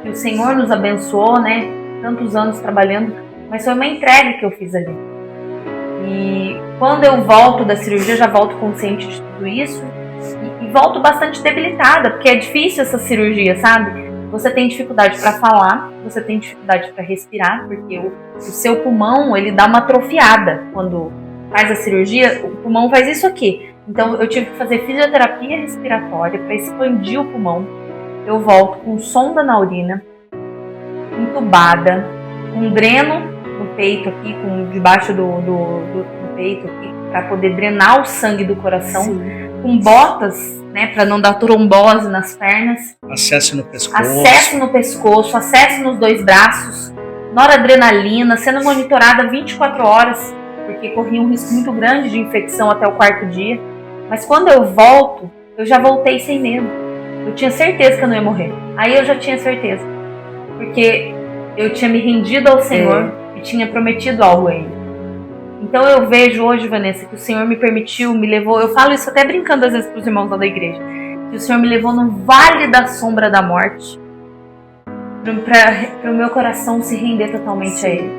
[SPEAKER 2] Que o Senhor nos abençoou, né? Tantos anos trabalhando, mas foi uma entrega que eu fiz ali. E quando eu volto da cirurgia, eu já volto consciente de tudo isso e volto bastante debilitada, porque é difícil essa cirurgia, sabe? Você tem dificuldade para falar, você tem dificuldade para respirar, porque o seu pulmão, ele dá uma atrofiada quando faz a cirurgia. O pulmão faz isso aqui. Então eu tive que fazer fisioterapia respiratória para expandir o pulmão. Eu volto com sonda na urina, entubada, com dreno no peito aqui, debaixo do peito aqui, para poder drenar o sangue do coração. Sim. Com botas, né, para não dar trombose nas pernas.
[SPEAKER 3] Acesso no
[SPEAKER 2] pescoço, acesso nos 2 braços, noradrenalina, sendo monitorada 24 horas, porque corria um risco muito grande de infecção até o 4º dia. Mas quando eu volto, eu já voltei sem medo. Eu tinha certeza que eu não ia morrer. Aí eu já tinha certeza. Porque eu tinha me rendido ao Senhor e tinha prometido algo a Ele. Então eu vejo hoje, Vanessa, que o Senhor me permitiu, me levou, eu falo isso até brincando às vezes para os irmãos lá da igreja, que o Senhor me levou no vale da sombra da morte, para o meu coração se render totalmente a Ele.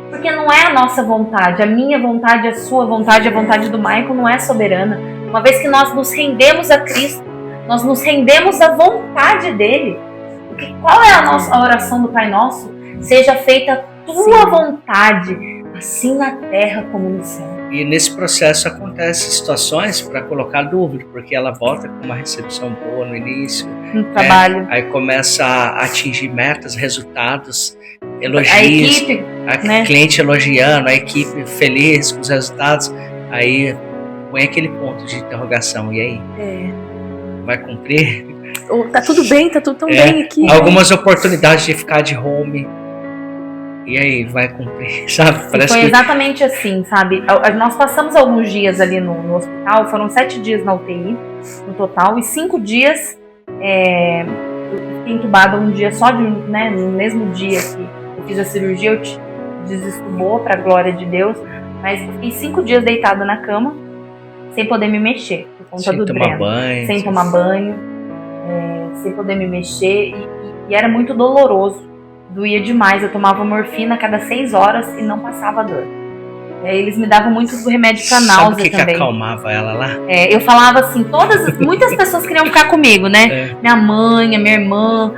[SPEAKER 2] Porque não é a nossa vontade, a minha vontade, a sua vontade, a vontade do Michael não é soberana. Uma vez que nós nos rendemos a Cristo, nós nos rendemos à vontade dEle. Porque qual é a nossa oração do Pai Nosso? Seja feita a tua vontade, assim na terra como no céu.
[SPEAKER 3] E nesse processo acontecem situações para colocar dúvida, porque ela volta com uma recepção boa no início,
[SPEAKER 2] no trabalho.
[SPEAKER 3] Aí começa a atingir metas, resultados, elogios,
[SPEAKER 2] a equipe,
[SPEAKER 3] a cliente elogiando, a equipe feliz com os resultados. Aí põe aquele ponto de interrogação. E aí? Vai cumprir?
[SPEAKER 1] Tá tudo bem, tá tudo tão bem aqui.
[SPEAKER 3] Algumas oportunidades de ficar de home. E aí, vai cumprir, sabe?
[SPEAKER 2] Foi exatamente assim, sabe? Nós passamos alguns dias ali no hospital, foram 7 dias na UTI, no total, e 5 dias eu fiquei entubada um dia só, né, no mesmo dia que eu fiz a cirurgia, eu desestubou, pra glória de Deus, mas eu fiquei 5 dias deitada na cama, sem poder me mexer, por conta do dreno. Sem tomar banho, sem poder me mexer, e era muito doloroso. Doía demais, eu tomava morfina a cada 6 horas e não passava dor. Eles me davam muito remédio pra náusea também.
[SPEAKER 3] Sabe o que acalmava ela lá?
[SPEAKER 2] Eu falava assim, muitas pessoas queriam ficar comigo, né? Minha mãe, a minha irmã,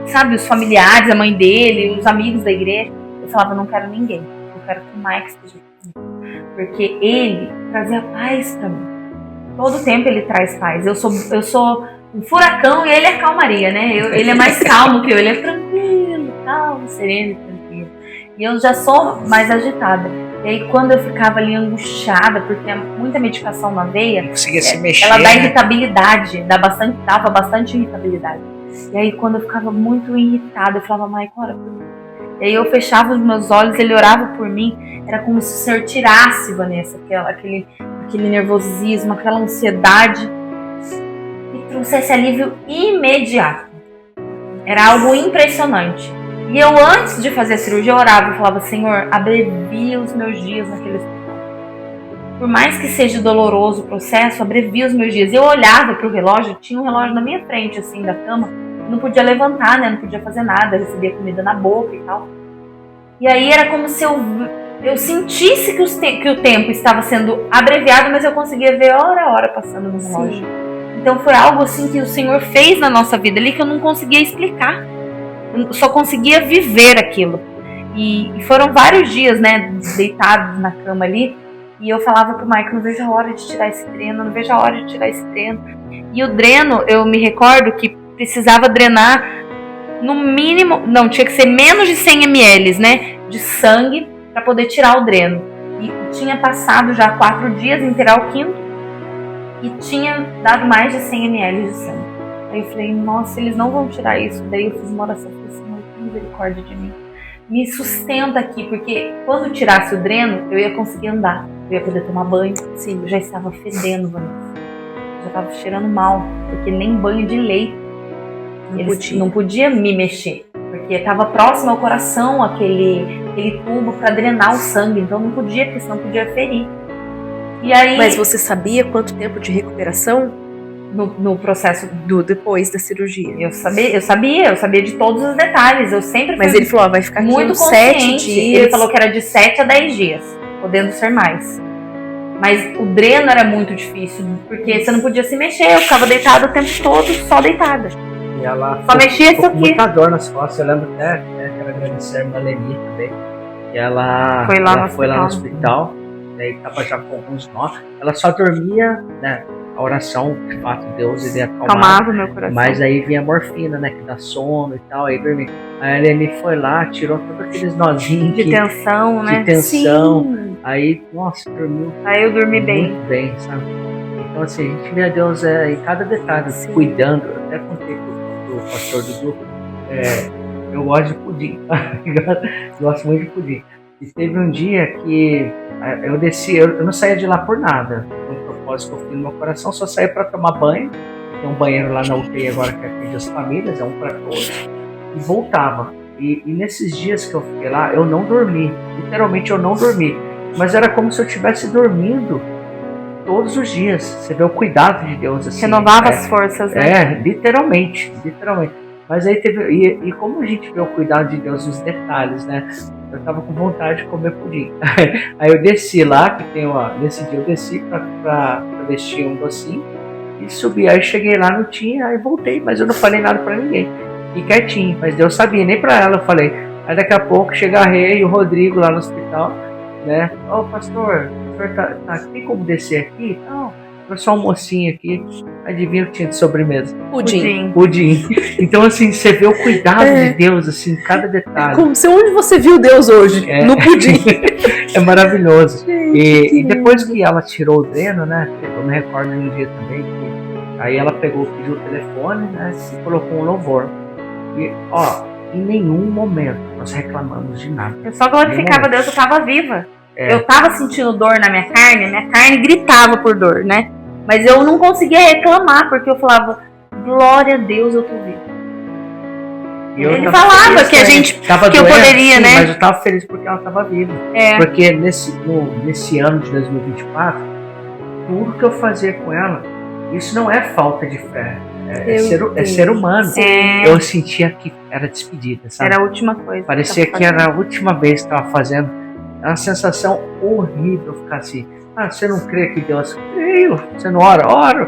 [SPEAKER 2] sabe, os familiares, a mãe dele, os amigos da igreja. Eu falava, não quero ninguém, eu quero que o Mike esteja comigo. Porque ele trazia paz pra mim. Todo tempo ele traz paz. Eu sou um furacão e ele é calmaria, né? Ele é mais calmo que eu, ele é tranquilo, calmo, sereno, tranquilo. E eu já sou mais agitada. E aí quando eu ficava ali angustiada, porque tem muita medicação na veia,
[SPEAKER 3] não conseguia se mexer,
[SPEAKER 2] ela dá irritabilidade, dava bastante irritabilidade. E aí quando eu ficava muito irritada, eu falava, Mike, ora por mim. E aí eu fechava os meus olhos, ele orava por mim, era como se o Senhor tirasse, Vanessa, aquele nervosismo, aquela ansiedade, trouxesse alívio imediato. Era algo impressionante. E eu, antes de fazer a cirurgia, eu orava e falava, Senhor, abrevia os meus dias naquele hospital. Por mais que seja doloroso o processo, abrevia os meus dias. Eu olhava pro relógio, tinha um relógio na minha frente, assim, da cama, não podia levantar, né, não podia fazer nada, recebia comida na boca e tal. E aí era como se eu sentisse que o tempo estava sendo abreviado, mas eu conseguia ver hora a hora passando no relógio. Sim. Então foi algo assim que o Senhor fez na nossa vida ali que eu não conseguia explicar. Eu só conseguia viver aquilo. E foram vários dias, né, deitados na cama ali. E eu falava pro Michael, não vejo a hora de tirar esse dreno, não vejo a hora de tirar esse dreno. E o dreno, eu me recordo que precisava drenar no mínimo, não, tinha que ser menos de 100 ml, né, de sangue para poder tirar o dreno. E tinha passado já 4 dias em tirar o quinto e tinha dado mais de 100 ml de sangue. Aí eu falei, nossa, eles não vão tirar isso. Daí eu fiz uma oração, falei, Senhor, tem misericórdia de mim. Me sustenta aqui, porque quando tirasse o dreno, eu ia conseguir andar. Eu ia poder tomar banho. Sim, eu já estava fedendo, Vanessa. Já estava cheirando mal, porque nem banho de leite. Não podia me mexer, porque estava próximo ao coração aquele tubo para drenar o sangue, então não podia, porque senão podia ferir. E aí,
[SPEAKER 1] mas você sabia quanto tempo de recuperação
[SPEAKER 2] no processo
[SPEAKER 1] depois da cirurgia?
[SPEAKER 2] Eu sabia de todos os detalhes. Eu sempre
[SPEAKER 1] Mas ele falou, vai ficar aqui
[SPEAKER 2] muito
[SPEAKER 1] uns 7 dias.
[SPEAKER 2] Ele falou que era de 7 a 10 dias, podendo ser mais. Mas o dreno era muito difícil, porque você não podia se mexer. Eu ficava deitada o tempo todo, só deitada.
[SPEAKER 3] E ela
[SPEAKER 2] só mexia isso
[SPEAKER 3] com
[SPEAKER 2] aqui.
[SPEAKER 3] Muita dor nas costas. Eu lembro até, quero agradecer a irmã Leni também. E ela foi lá no hospital. Daí tava já com alguns nós. Ela só dormia, né? A oração, de fato, Deus, ele acalmava
[SPEAKER 2] meu coração.
[SPEAKER 3] Mas aí vinha a morfina, né? Que dá sono e tal. Aí dormia. Aí a Leni foi lá, tirou todos aqueles nozinhos.
[SPEAKER 2] De tensão, né?
[SPEAKER 3] De tensão.
[SPEAKER 2] Sim.
[SPEAKER 3] Aí, nossa, dormiu.
[SPEAKER 2] Aí eu dormi bem.
[SPEAKER 3] Muito bem, sabe? Então, assim, a gente vê a Deus em cada detalhe, cuidando. Eu até contei pro pastor do grupo. Eu gosto de pudim. Gosto muito de pudim. E teve um dia que eu desci, eu não saía de lá por nada. Um propósito que eu fiz no meu coração, só saía para tomar banho. Tem um banheiro lá na UTI agora que atende as famílias, é um para todos. E voltava. E nesses dias que eu fiquei lá, eu não dormi. Literalmente eu não dormi. Mas era como se eu estivesse dormindo todos os dias. Você vê o cuidado de Deus assim.
[SPEAKER 2] Renovava as forças, né?
[SPEAKER 3] Literalmente. Mas aí teve. E como a gente vê o cuidado de Deus nos detalhes, né? Eu tava com vontade de comer pudim. Aí eu desci lá, que tem nesse dia eu desci pra vestir um docinho e subi. Aí cheguei lá, não tinha, aí voltei, mas eu não falei nada pra ninguém. Fiquei quietinho, mas Deus sabia, nem pra ela eu falei. Aí daqui a pouco chega a Rei e o Rodrigo lá no hospital, né? Ô pastor, o senhor tá tem como descer aqui? Não, eu sou um mocinho aqui. Adivinha o que tinha de sobremesa?
[SPEAKER 1] Pudim.
[SPEAKER 3] Então, assim, você vê o cuidado de Deus, assim, em cada detalhe.
[SPEAKER 1] Como onde você viu Deus hoje? No pudim.
[SPEAKER 3] É maravilhoso. E depois que ela tirou o dreno, né? Eu me recordo de um dia também que aí ela pediu o telefone, né? E colocou um louvor. E, em nenhum momento nós reclamamos de nada.
[SPEAKER 2] Eu só glorificava Deus, eu estava viva. Eu estava sentindo dor na minha carne gritava por dor, né? Mas eu não conseguia reclamar, porque eu falava, glória a Deus, eu tô viva. Ele falava que a gente, que eu poderia,
[SPEAKER 3] sim,
[SPEAKER 2] né?
[SPEAKER 3] Mas eu tava feliz porque ela tava viva. Porque nesse ano de 2024, tudo que eu fazia com ela, isso não é falta de fé. É ser humano. Eu sentia que era despedida, sabe?
[SPEAKER 2] Era a última coisa.
[SPEAKER 3] Parecia que era a última vez que estava fazendo. É uma sensação horrível ficar assim. Você não crê que Deus... Creio. Você não ora? Oro.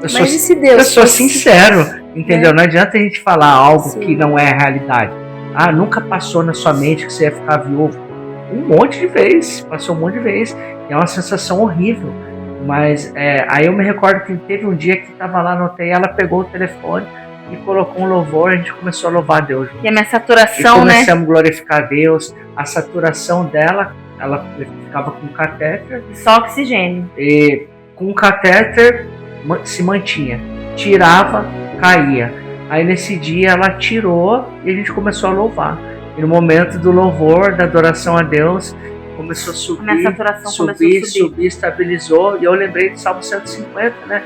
[SPEAKER 3] Eu sou sincero, entendeu? Não adianta a gente falar algo que não é a realidade. Nunca passou na sua mente que você ia ficar viúvo. Um monte de vezes. Passou um monte de vezes. E é uma sensação horrível. Mas aí eu me recordo que teve um dia que estava lá no UTI, ela pegou o telefone e colocou um louvor, a gente começou a louvar a Deus.
[SPEAKER 2] E a minha saturação,
[SPEAKER 3] né? Começamos a glorificar a Deus. A saturação dela, ela ficava com catéter.
[SPEAKER 2] Só oxigênio.
[SPEAKER 3] E com o catéter se mantinha. Tirava, caía. Aí nesse dia ela tirou e a gente começou a louvar. E no momento do louvor, da adoração a Deus, começou a subir,
[SPEAKER 2] a minha saturação começou a
[SPEAKER 3] subir, estabilizou. E eu lembrei do Salmo 150, né?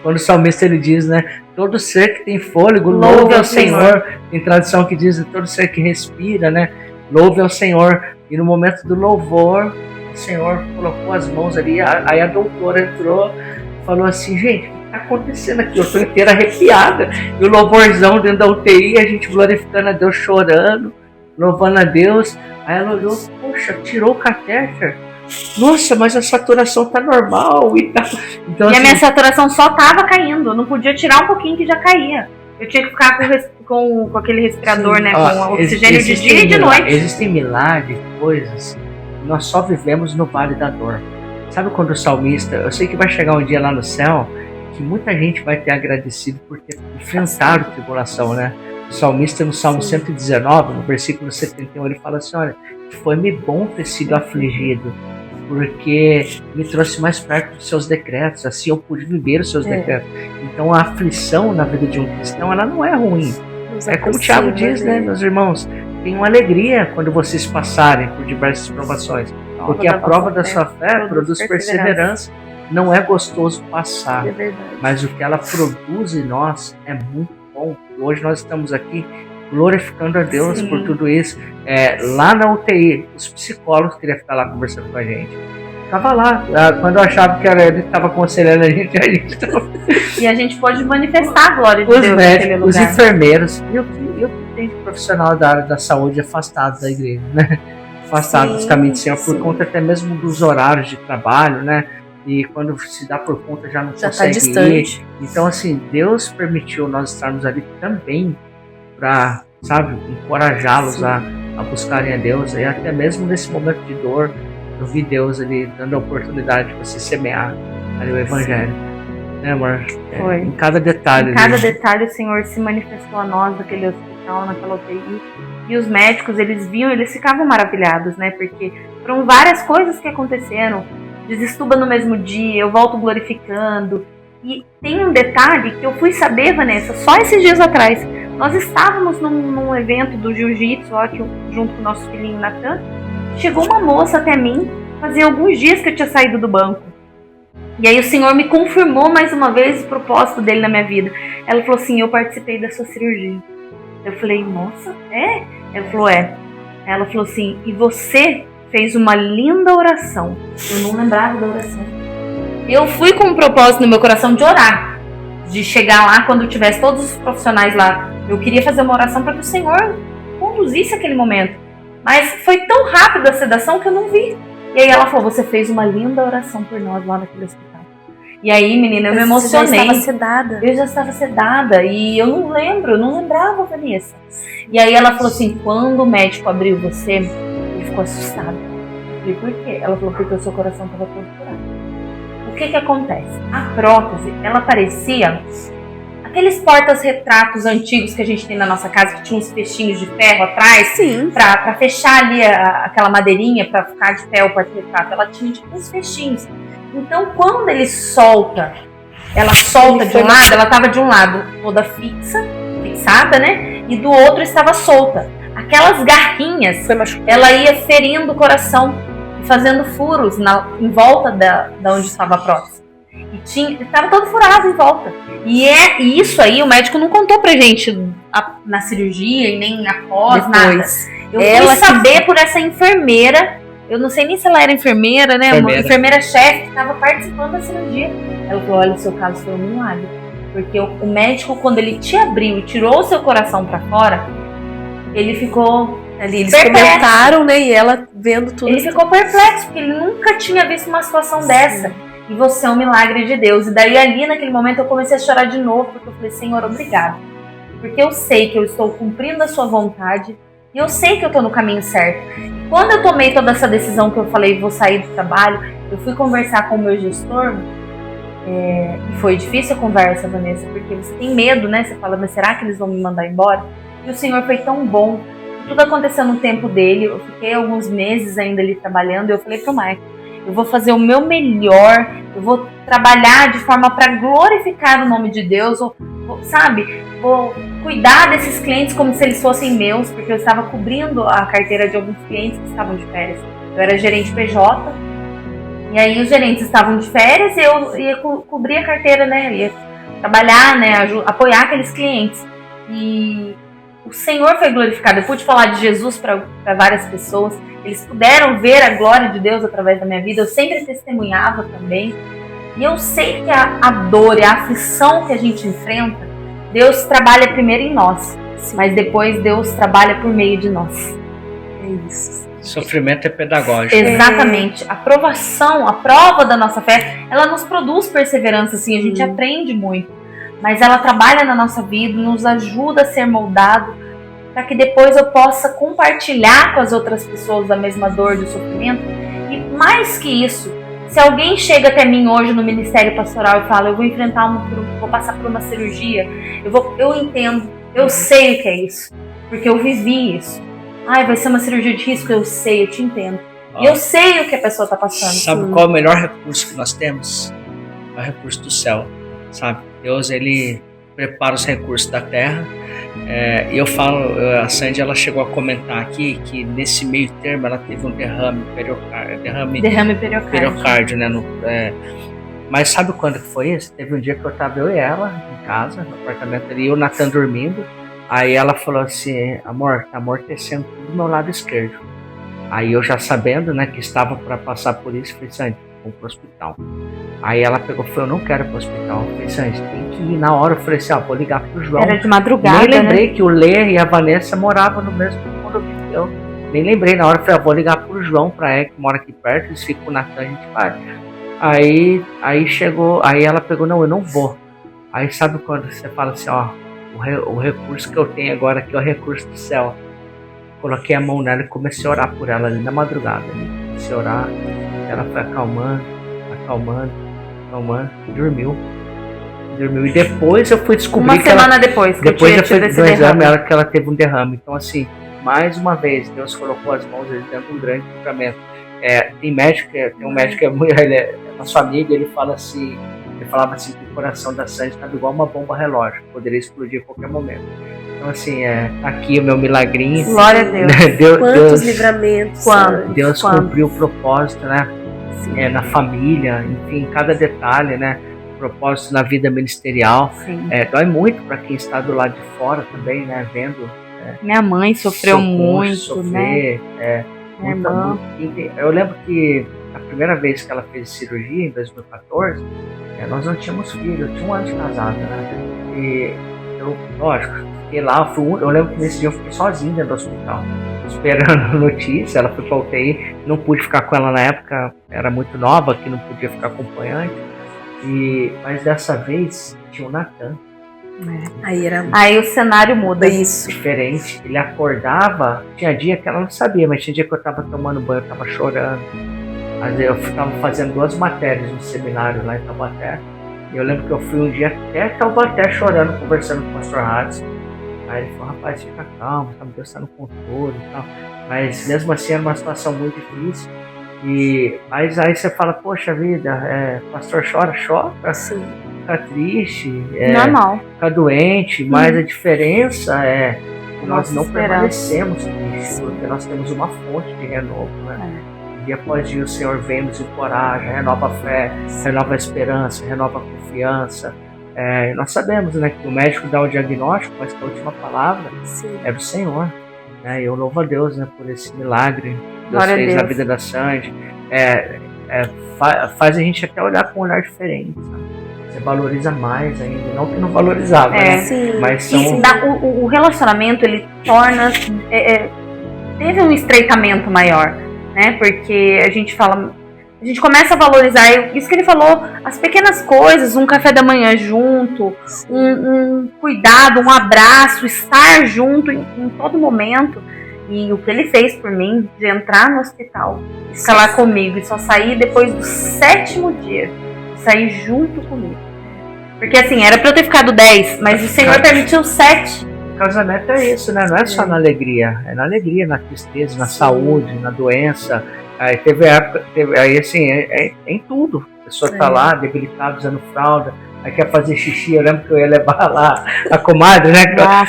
[SPEAKER 3] Quando o salmista ele diz, né? Todo ser que tem fôlego, louve ao Senhor. Tem tradução que diz, todo ser que respira, né? Louve ao Senhor. E no momento do louvor, o Senhor colocou as mãos ali. Aí a doutora entrou e falou assim, gente, o que está acontecendo aqui? Eu estou inteira arrepiada. E o louvorzão dentro da UTI, a gente glorificando a Deus, chorando, louvando a Deus. Aí ela olhou, poxa, tirou o catéter. Nossa, mas a saturação tá normal e tal. Então,
[SPEAKER 2] a minha saturação só tava caindo. Eu não podia tirar um pouquinho que já caía. Eu tinha que ficar com aquele respirador, né? Com oxigênio de dia e de noite.
[SPEAKER 3] Existem milagres, coisas. Nós só vivemos no vale da dor. Sabe quando o salmista... Eu sei que vai chegar um dia lá no céu que muita gente vai ter agradecido por ter enfrentado a tribulação, né? O salmista, no Salmo 119, no versículo 71, ele fala assim: olha, foi-me bom ter sido afligido, porque me trouxe mais perto dos seus decretos, assim eu pude viver os seus decretos. Então a aflição na vida de um cristão, ela não é ruim. É como o Tiago diz, né, meus irmãos? Tenham alegria quando vocês passarem por diversas provações, porque a prova da sua fé produz perseverança. Não é gostoso passar, mas o que ela produz em nós é muito bom. Hoje nós estamos aqui glorificando a Deus por tudo isso. Lá na UTI, os psicólogos queriam ficar lá conversando com a gente. Estava lá, quando eu achava que ele estava aconselhando a gente tava...
[SPEAKER 2] E a gente pode manifestar a glória de
[SPEAKER 3] Deus.
[SPEAKER 2] Os
[SPEAKER 3] médicos, os enfermeiros, e eu que tenho profissional da área da saúde afastado da igreja, né? Afastado dos caminhos do Senhor, por conta até mesmo dos horários de trabalho, né? E quando se dá por conta já não consegue ir. Então, assim, Deus permitiu nós estarmos ali também para, sabe, encorajá-los a buscarem a Deus. E até mesmo nesse momento de dor, eu vi Deus ali dando a oportunidade de você semear ali o Evangelho. Né, amor?
[SPEAKER 2] Foi.
[SPEAKER 3] Em cada detalhe.
[SPEAKER 2] Em cada detalhe o Senhor se manifestou a nós naquele hospital, naquela UTI. E os médicos, eles viam, eles ficavam maravilhados, né? Porque foram várias coisas que aconteceram. Desestuba no mesmo dia, eu volto glorificando. E tem um detalhe que eu fui saber, Vanessa, só esses dias atrás. Nós estávamos num evento do jiu-jitsu, junto com o nosso filhinho Natan. Chegou uma moça até mim, fazia alguns dias que eu tinha saído do banco. E aí o Senhor me confirmou mais uma vez o propósito dele na minha vida. Ela falou assim: eu participei da sua cirurgia. Eu falei: nossa, é? Ela falou: é. Ela falou assim: e você fez uma linda oração. Eu não lembrava da oração. Eu fui com um propósito no meu coração de orar, de chegar lá quando tivesse todos os profissionais lá. Eu queria fazer uma oração para que o Senhor conduzisse aquele momento. Mas foi tão rápida a sedação que eu não vi. E aí ela falou: você fez uma linda oração por nós lá naquele hospital. E aí, menina, eu me emocionei.
[SPEAKER 1] Você já estava sedada.
[SPEAKER 2] Eu já estava sedada e eu não lembrava, Vanessa. E aí ela falou assim: quando o médico abriu você, ele ficou assustado. Eu falei: por quê? Ela falou: porque o seu coração estava todo furado. O que acontece? A prótese, ela parecia aqueles portas-retratos antigos que a gente tem na nossa casa, que tinha uns fechinhos de ferro atrás, pra fechar ali aquela madeirinha, pra ficar de pé o porta-retrato. Ela tinha tipo uns fechinhos. Então, quando ele solta, ela solta de um lado, ela estava de um lado toda fixada, né? E do outro estava solta. Aquelas garrinhas, ela ia ferindo o coração e fazendo furos em volta da onde estava a prótese. E estava todo furado em volta. E isso aí o médico não contou pra gente na cirurgia e nem após, depois, nada. Eu fui saber por essa enfermeira. Eu não sei nem se ela era enfermeira, né? Uma enfermeira-chefe que estava participando da cirurgia. Ela falou: olha, o seu caso foi um milagre. Porque o médico, quando ele te abriu e tirou o seu coração pra fora, ele ficou ali. Eles comentaram, né? E ela vendo tudo. Ele ficou perplexo, porque ele nunca tinha visto uma situação dessa. E você é um milagre de Deus. E daí ali, naquele momento, eu comecei a chorar de novo, porque eu falei: Senhor, obrigado. Porque eu sei que eu estou cumprindo a sua vontade. E eu sei que eu estou no caminho certo. Quando eu tomei toda essa decisão que eu falei, vou sair do trabalho, eu fui conversar com o meu gestor. E foi difícil a conversa, Vanessa, porque você tem medo, né? Você fala: mas será que eles vão me mandar embora? E o Senhor foi tão bom. Tudo aconteceu no tempo dele. Eu fiquei alguns meses ainda ali trabalhando. E eu falei pro Michael: eu vou fazer o meu melhor. Eu vou trabalhar de forma para glorificar o nome de Deus. Vou cuidar desses clientes como se eles fossem meus, porque eu estava cobrindo a carteira de alguns clientes que estavam de férias. Eu era gerente PJ, e aí os gerentes estavam de férias e eu ia cobrir a carteira, né? Eu ia trabalhar, né? Apoiar aqueles clientes. E o Senhor foi glorificado. Eu pude falar de Jesus para várias pessoas. Eles puderam ver a glória de Deus através da minha vida. Eu sempre testemunhava também. E eu sei que a dor e a aflição que a gente enfrenta, Deus trabalha primeiro em nós. Sim. Mas depois Deus trabalha por meio de nós. É isso.
[SPEAKER 3] Sofrimento é pedagógico.
[SPEAKER 2] Exatamente. A provação, a prova da nossa fé, ela nos produz perseverança, assim, a gente aprende muito. Mas ela trabalha na nossa vida, nos ajuda a ser moldado, para que depois eu possa compartilhar com as outras pessoas da mesma dor, do sofrimento. E mais que isso, se alguém chega até mim hoje no Ministério Pastoral e fala: eu vou enfrentar vou passar por uma cirurgia, eu entendo Eu sei o que é isso, porque eu vivi isso. Ai, vai ser uma cirurgia de risco, eu sei, eu te entendo. E eu sei o que a pessoa tá passando.
[SPEAKER 3] Sabe qual é o melhor recurso que nós temos? É o recurso do céu, sabe? Deus, ele prepara os recursos da terra. E eu falo, a Sandy, ela chegou a comentar aqui que nesse meio termo ela teve um derrame periocárdio, né? Mas sabe quando que foi isso? Teve um dia que eu tava eu e ela em casa, no apartamento ali, e o Natan dormindo. Aí ela falou assim, amor, tá amortecendo tudo do meu lado esquerdo. Aí eu já sabendo, né, que estava para passar por isso, falei, Sandy, vamos pro hospital. Aí ela pegou e falou, eu não quero ir pro hospital. Eu falei, Sandy, tem que ir. Na hora eu falei assim, vou ligar pro João.
[SPEAKER 2] Era de madrugada,
[SPEAKER 3] nem lembrei, né, que o Lê e a Vanessa moravam no mesmo condomínio que eu. Nem lembrei, na hora eu falei, vou ligar pro João, que mora aqui perto, eles ficam com o Natan, a gente vai. Aí chegou, aí ela pegou, não, eu não vou. Aí sabe quando você fala assim, o recurso que eu tenho agora aqui é o recurso do céu. Coloquei a mão nela e comecei a orar por ela ali na madrugada. Comecei a orar, ela foi acalmando, e dormiu. E depois eu fui descobrir
[SPEAKER 2] uma semana depois eu fui
[SPEAKER 3] do exame que ela teve um derrame. Então assim, mais uma vez, Deus colocou as mãos dentro de um grande livramento. Tem um médico que é muito, ele é nosso amigo, ele falava assim que o coração da Sandy estava igual uma bomba relógio, poderia explodir a qualquer momento. Então assim, tá aqui o meu milagrinho.
[SPEAKER 2] Glória a Deus.
[SPEAKER 1] Quantos livramentos.
[SPEAKER 3] Deus cumpriu o propósito, né? Na família, enfim, cada detalhe, né? Propósito na vida ministerial. Dói muito para quem está do lado de fora também, né? Vendo.
[SPEAKER 2] Minha mãe sofreu muito, né?
[SPEAKER 3] Minha irmã. Eu lembro que a primeira vez que ela fez cirurgia, em 2014, nós não tínhamos filho, eu tinha 1 ano de casado, né? E eu, lógico, fiquei lá, eu lembro que nesse dia eu fiquei sozinho dentro do hospital, esperando notícia. Ela foi pra UTI, não pude ficar com ela na época, era muito nova, que não podia ficar acompanhante. Mas dessa vez tinha o Natan.
[SPEAKER 2] Aí o cenário muda.
[SPEAKER 1] Isso.
[SPEAKER 3] Diferente. Ele acordava, tinha dia que ela não sabia, mas tinha dia que eu tava tomando banho, eu tava chorando. Mas eu ficava fazendo 2 matérias no seminário lá em Taubaté. E eu lembro que eu fui um dia até Taubaté chorando, conversando com o pastor Hades. Aí ele falou, rapaz, fica calmo, Deus está no controle e tal. Mas mesmo assim era uma situação muito difícil. Mas aí você fala, poxa vida, pastor chora,
[SPEAKER 1] Sim.
[SPEAKER 3] Fica triste,
[SPEAKER 2] normal,
[SPEAKER 3] fica doente, mas a diferença é que nós não permanecemos tristes, porque nós temos uma fonte de renovo, né? Dia após dia o Senhor vem nos encoraja, renova a fé, renova a esperança, renova a confiança. Nós sabemos, né, que o médico dá o diagnóstico, mas que a última palavra é do Senhor. Né? Eu louvo a Deus, né, por esse milagre que Deus fez na vida da Sandy. Faz a gente até olhar com um olhar diferente, sabe? Você valoriza mais ainda, não que não valorizava, né? Mas
[SPEAKER 2] o relacionamento, ele torna... teve um estreitamento maior, né? Porque a gente começa a valorizar, isso que ele falou, as pequenas coisas, um café da manhã junto, um cuidado, um abraço, estar junto em todo momento. E o que ele fez por mim, de entrar no hospital, ficar lá comigo e só sair depois do 7º dia, sair junto comigo. Porque assim, era pra eu ter ficado 10, mas o Senhor permitiu 7.
[SPEAKER 3] O casamento é isso, né? Não é só na alegria, é na alegria, na tristeza, na saúde, na doença. Aí teve época, assim, em tudo. A pessoa tá lá, debilitada, usando fralda, aí quer fazer xixi. Eu lembro que eu ia levar lá a comadre, né?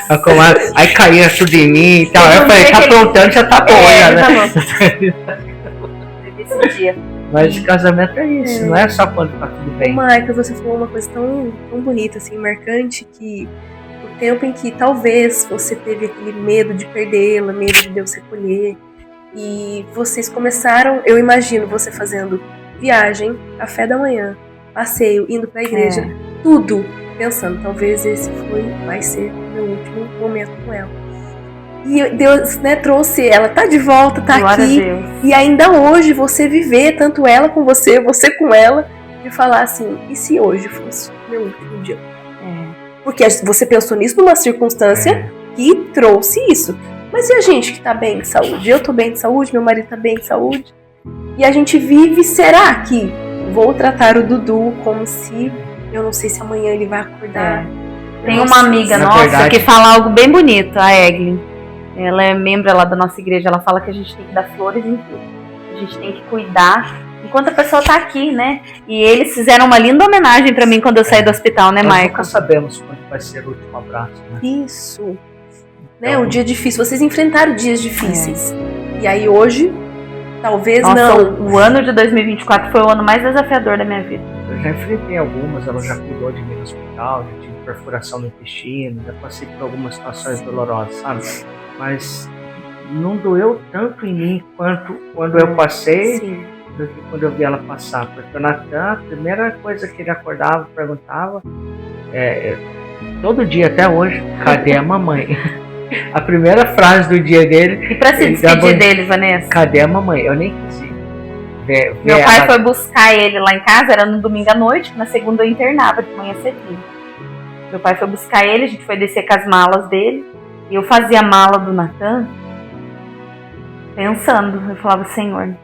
[SPEAKER 3] A comadre, aí caía tudo em mim e tal. Aí eu falei, tá aprontando, já tá bom, né?
[SPEAKER 2] Esse dia.
[SPEAKER 3] Mas casamento é isso, não é só quando tá tudo bem.
[SPEAKER 1] Marcos, você falou uma coisa tão bonita, assim, marcante, que o tempo em que talvez você teve aquele medo de perdê-la, medo de Deus recolher, e vocês começaram, eu imagino você fazendo viagem, café da manhã, passeio, indo pra igreja, tudo pensando, talvez esse vai ser o meu último momento com ela. E Deus, né, trouxe ela, tá de volta, tá
[SPEAKER 2] Glória
[SPEAKER 1] aqui.
[SPEAKER 2] a Deus.
[SPEAKER 1] E ainda hoje você viver, tanto ela com você com ela, de falar assim, e se hoje fosse o meu último dia? Porque você pensou nisso numa circunstância que trouxe isso. Mas e a gente que tá bem de saúde? Eu tô bem de saúde, meu marido tá bem de saúde. E a gente vive, será que vou tratar o Dudu como se, eu não sei se amanhã ele vai acordar
[SPEAKER 2] Tem uma amiga
[SPEAKER 3] Na
[SPEAKER 2] nossa
[SPEAKER 3] verdade-
[SPEAKER 2] que fala algo bem bonito, a Eglin. Ela é membro lá da nossa igreja, ela fala que a gente tem que dar flores em tudo. A gente tem que cuidar enquanto a pessoa tá aqui, né? E eles fizeram uma linda homenagem pra mim quando eu saí do hospital, né,
[SPEAKER 3] Nós
[SPEAKER 2] Maicon?
[SPEAKER 3] nunca sabemos quando vai ser o último abraço, né?
[SPEAKER 1] Isso. Né,
[SPEAKER 3] Então-
[SPEAKER 1] um dia difícil. Vocês enfrentaram dias difíceis. E aí hoje, talvez
[SPEAKER 2] Nossa,
[SPEAKER 1] não.
[SPEAKER 2] o ano de 2024 foi o ano mais desafiador da minha vida.
[SPEAKER 3] Eu já enfrentei algumas, ela já cuidou de mim no hospital, já tive perfuração no intestino, já passei por algumas situações dolorosas, sabe? Mas não doeu tanto em mim quanto quando eu passei
[SPEAKER 1] Sim.
[SPEAKER 3] do que quando eu vi ela passar. Porque o Natan, a primeira coisa que ele acordava, perguntava, todo dia até hoje, cadê a mamãe? A primeira frase do dia dele,
[SPEAKER 2] E pra se
[SPEAKER 3] Ele
[SPEAKER 2] despedir
[SPEAKER 3] dava-
[SPEAKER 2] dele, Vanessa?
[SPEAKER 3] cadê a mamãe? Eu nem quis ir. Ver
[SPEAKER 2] Meu pai
[SPEAKER 3] ela-
[SPEAKER 2] foi buscar ele lá em casa, era no domingo à noite, que na segunda eu internava de manhã cedinho. Meu pai foi buscar ele, a gente foi descer com as malas dele, e eu fazia a mala do Natan, pensando, eu falava, Senhor,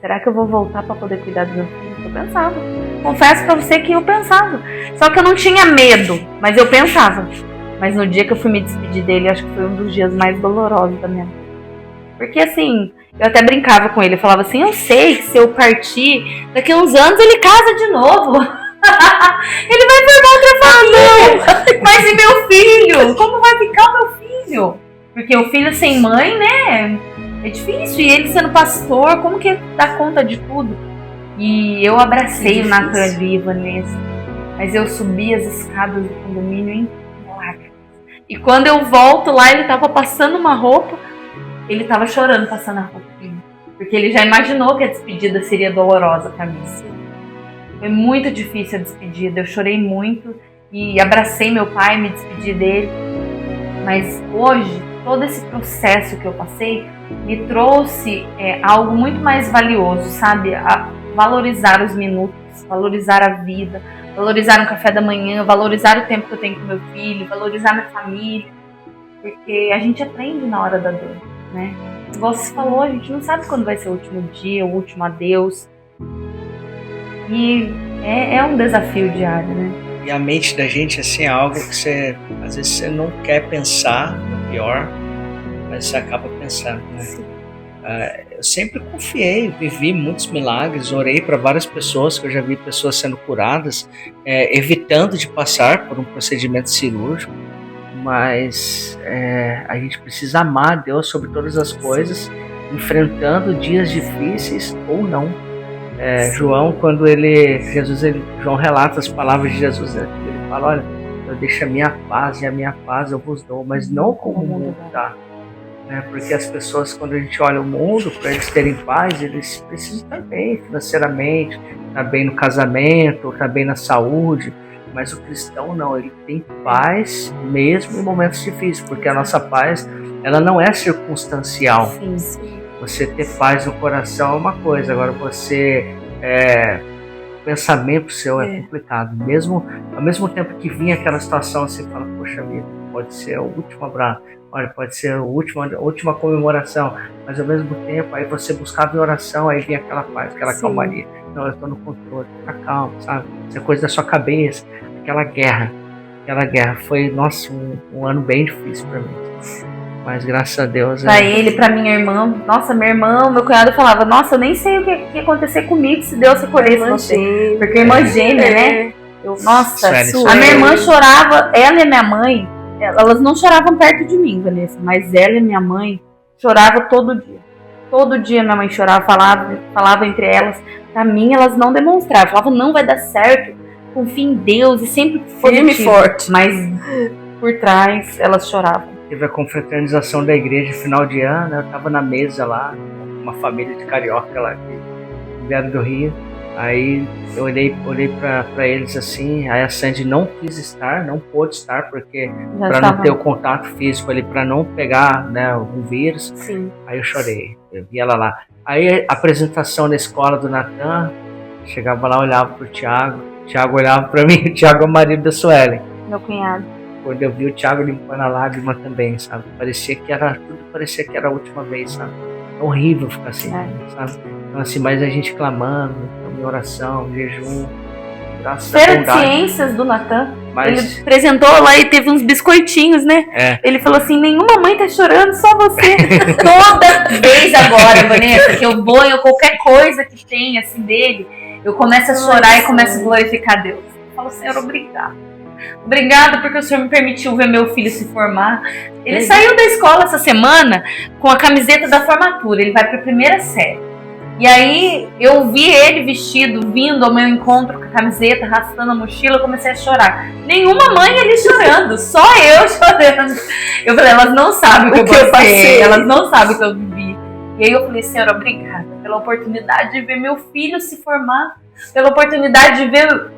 [SPEAKER 2] será que eu vou voltar pra poder cuidar do meu filho? Eu pensava. Confesso pra você que eu pensava. Só que eu não tinha medo, mas eu pensava. Mas no dia que eu fui me despedir dele, acho que foi um dos dias mais dolorosos da minha vida. Porque assim, eu até brincava com ele, eu falava assim, eu sei que se eu partir, daqui a uns anos ele casa de novo. Ele vai formar outra família. Mas e meu filho? Como vai ficar o meu filho? Porque o filho sem mãe, né, é difícil. E ele sendo pastor, como que dá conta de tudo? E eu abracei o Natan ali, Vanessa. Mas eu subi as escadas do condomínio em lágrimas. E quando eu volto lá, ele tava passando uma roupa. Ele tava chorando passando a roupa pra mim. Porque ele já imaginou que a despedida seria dolorosa pra mim. Foi muito difícil a despedida. Eu chorei muito e abracei meu pai, me despedi dele. Mas hoje, todo esse processo que eu passei me trouxe algo muito mais valioso, sabe? A valorizar os minutos, valorizar a vida, valorizar um café da manhã, valorizar o tempo que eu tenho com meu filho, valorizar minha família. Porque a gente aprende na hora da dor, né? Igual você falou, a gente não sabe quando vai ser o último dia, o último adeus. E é um desafio diário, né?
[SPEAKER 3] E a mente da gente, assim, é algo que você, às vezes, você não quer pensar no pior, mas você acaba pensando, né? Eu sempre confiei, vivi muitos milagres, orei para várias pessoas, que eu já vi pessoas sendo curadas, evitando de passar por um procedimento cirúrgico, mas a gente precisa amar a Deus sobre todas as coisas, enfrentando dias difíceis ou não. João, quando João relata as palavras de Jesus, ele fala, olha, eu deixo a minha paz e a minha paz eu vos dou, mas não como o mundo dá. Porque as pessoas, quando a gente olha o mundo, para eles terem paz, eles precisam estar bem financeiramente, estar bem no casamento, estar bem na saúde, mas o cristão não, ele tem paz mesmo em momentos difíceis, porque a nossa paz, ela não é circunstancial.
[SPEAKER 1] Sim.
[SPEAKER 3] Você ter paz no coração é uma coisa, agora você o pensamento seu é complicado. Mesmo, ao mesmo tempo que vinha aquela situação, você fala, poxa vida, pode ser o último abraço, olha, pode ser a última comemoração, mas ao mesmo tempo aí você buscava em oração, aí vinha aquela paz, aquela calmaria. Não, eu estou no controle, fica calmo, sabe? Isso é coisa da sua cabeça, aquela guerra. Foi, nossa, um ano bem difícil para mim. Mas graças a Deus...
[SPEAKER 2] Pra ele, pra minha irmã. Nossa, minha irmã, meu cunhado falava, nossa, eu nem sei o que ia acontecer comigo se Deus recolhesse você. Porque irmã gêmea, né? Nossa, a minha irmã chorava, ela e a minha mãe, elas não choravam perto de mim, Vanessa, mas ela e minha mãe choravam todo dia. Todo dia minha mãe chorava, falava entre elas. Pra mim, elas não demonstravam. Falavam, não vai dar certo, confia em Deus, e sempre
[SPEAKER 1] firme e forte.
[SPEAKER 2] Mas por trás, elas choravam.
[SPEAKER 3] Teve a confraternização da igreja final de ano, eu tava na mesa lá, com uma família de carioca lá, que vieram do Rio. Aí eu olhei pra eles assim, aí a Sandy não quis estar, não pôde estar, porque para não ter o contato físico ali, para não pegar, né, algum vírus.
[SPEAKER 1] Sim.
[SPEAKER 3] Aí eu chorei, eu vi ela lá. Aí a apresentação na escola do Natan, chegava lá, olhava pro Thiago olhava pra mim, o Thiago é o marido da Suelen.
[SPEAKER 2] Meu cunhado.
[SPEAKER 3] Quando eu vi o Thiago limpando a lágrima também, sabe? Parecia que era a última vez, sabe? É horrível ficar assim, sabe? Então assim, mas a gente clamando, em oração, em jejum, graças a Deus.
[SPEAKER 2] Feira de Ciências do Natan.
[SPEAKER 3] Mas...
[SPEAKER 2] Ele apresentou lá e teve uns biscoitinhos, né? Ele falou assim, nenhuma mãe tá chorando, só você. Toda vez agora, Vanessa, que eu vou em qualquer coisa que tem, assim, dele, eu começo a chorar e começo a glorificar Deus. Eu falo, Senhor, obrigado. Obrigada porque o Senhor me permitiu ver meu filho se formar. Ele saiu da escola essa semana com a camiseta da formatura. Ele vai para a primeira série. E aí eu vi ele vestido, vindo ao meu encontro com a camiseta, arrastando a mochila, eu comecei a chorar. Nenhuma mãe ali chorando, só eu chorando. Eu falei, elas não sabem o que eu passei, elas não sabem o que eu vivi. E aí eu falei, Senhor, obrigada pela oportunidade de ver meu filho se formar, pela oportunidade de ver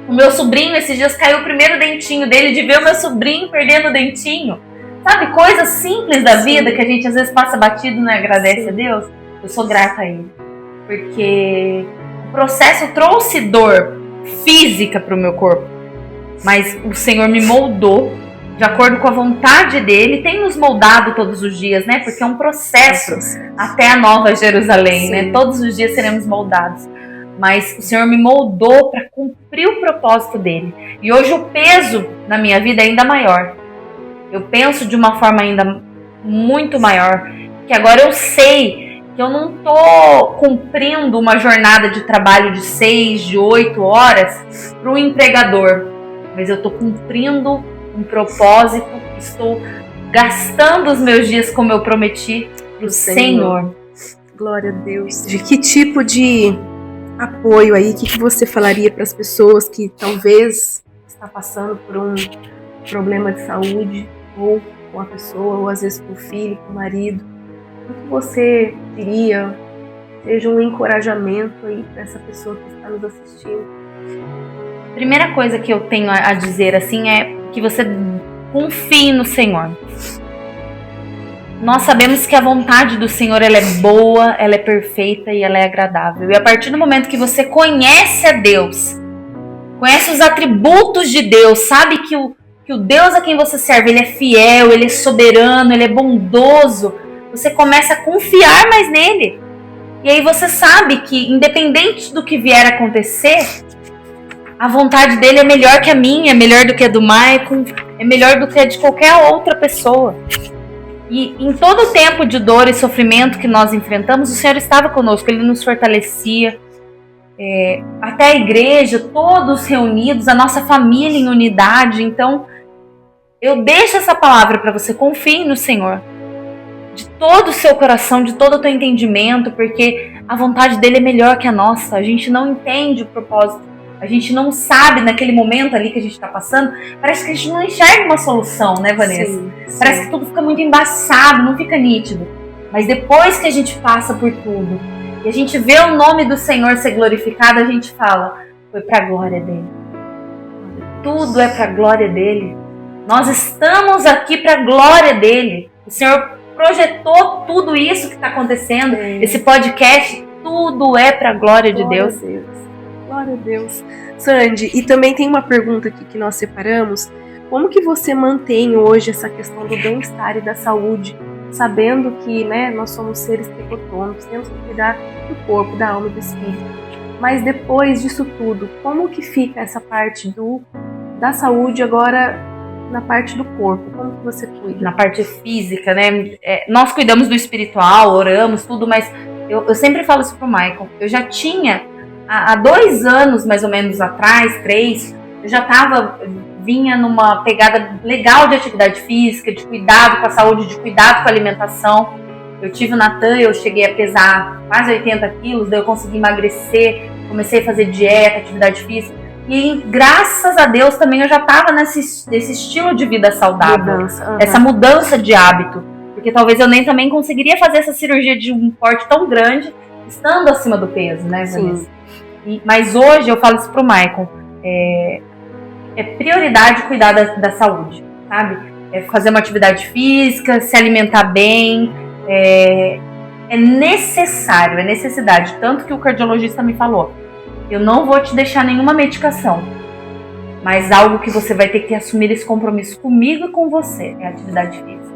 [SPEAKER 2] o meu sobrinho. Esses dias caiu o primeiro dentinho dele, de ver o meu sobrinho perdendo o dentinho. Sabe, coisas simples da vida que a gente às vezes passa batido e não agradece a Deus. Eu sou grata a Ele. Porque o processo trouxe dor física para o meu corpo, mas o Senhor me moldou de acordo com a vontade dele, tem nos moldado todos os dias, né? Porque é um processo até a Nova Jerusalém, né? Todos os dias seremos moldados, mas o Senhor me moldou para cumprir o propósito dele. E hoje o peso na minha vida é ainda maior. Eu penso de uma forma ainda muito maior, que agora eu sei que eu não estou cumprindo uma jornada de trabalho de 6, de 8 horas para um empregador, mas eu estou cumprindo um propósito, estou gastando os meus dias como eu prometi para o Senhor.
[SPEAKER 1] Glória a Deus. De que tipo de apoio aí, o que você falaria para as pessoas que talvez está passando por um problema de saúde, ou com a pessoa, ou às vezes com o filho, com o marido? O que você diria, seja um encorajamento aí para essa pessoa que está nos assistindo?
[SPEAKER 2] Primeira coisa que eu tenho a dizer assim é que você confie no Senhor. Nós sabemos que a vontade do Senhor ela é boa, ela é perfeita e ela é agradável. E a partir do momento que você conhece a Deus, conhece os atributos de Deus, sabe que o Deus a quem você serve, ele é fiel, ele é soberano, ele é bondoso, você começa a confiar mais nele. E aí você sabe que, independente do que vier a acontecer, a vontade dele é melhor que a minha, é melhor do que a do Maicon, é melhor do que a de qualquer outra pessoa. E em todo o tempo de dor e sofrimento que nós enfrentamos, o Senhor estava conosco, Ele nos fortalecia. Até a igreja, todos reunidos, a nossa família em unidade. Então, eu deixo essa palavra para você, confie no Senhor. De todo o seu coração, de todo o teu entendimento, porque a vontade dele é melhor que a nossa. A gente não entende o propósito, a gente não sabe naquele momento ali que a gente está passando, parece que a gente não enxerga uma solução, né, Vanessa? Sim. Parece que tudo fica muito embaçado, não fica nítido. Mas depois que a gente passa por tudo, e a gente vê o nome do Senhor ser glorificado, a gente fala, foi para a glória dele. Tudo é para a glória dele. Nós estamos aqui para a glória dele. O Senhor projetou tudo isso que está acontecendo, esse podcast, tudo é para a glória de Deus.
[SPEAKER 1] Glória a Deus. Sandy, e também tem uma pergunta aqui que nós separamos. Como que você mantém hoje essa questão do bem-estar e da saúde, sabendo que, né, nós somos seres tricotômicos, temos que cuidar do corpo, da alma e do espírito. Mas depois disso tudo, como que fica essa parte da saúde agora na parte do corpo? Como que você cuida?
[SPEAKER 2] Na parte física, né? Nós cuidamos do espiritual, oramos, tudo, mas eu sempre falo isso pro Michael. Eu já tinha, há 2 anos mais ou menos atrás, 3, eu já vinha numa pegada legal de atividade física, de cuidado com a saúde, de cuidado com a alimentação. Eu tive o Natan, eu cheguei a pesar quase 80 quilos, daí eu consegui emagrecer, comecei a fazer dieta, atividade física. E graças a Deus também eu já estava nesse estilo de vida saudável, essa mudança de hábito. Porque talvez eu nem também conseguiria fazer essa cirurgia de um porte tão grande, estando acima do peso, né, Vanessa? Mas hoje eu falo isso pro Maicon, é prioridade cuidar da saúde, sabe? Fazer uma atividade física, se alimentar bem, é necessário, é necessidade. Tanto que o cardiologista me falou, eu não vou te deixar nenhuma medicação, mas algo que você vai ter que assumir esse compromisso comigo e com você, é a atividade física.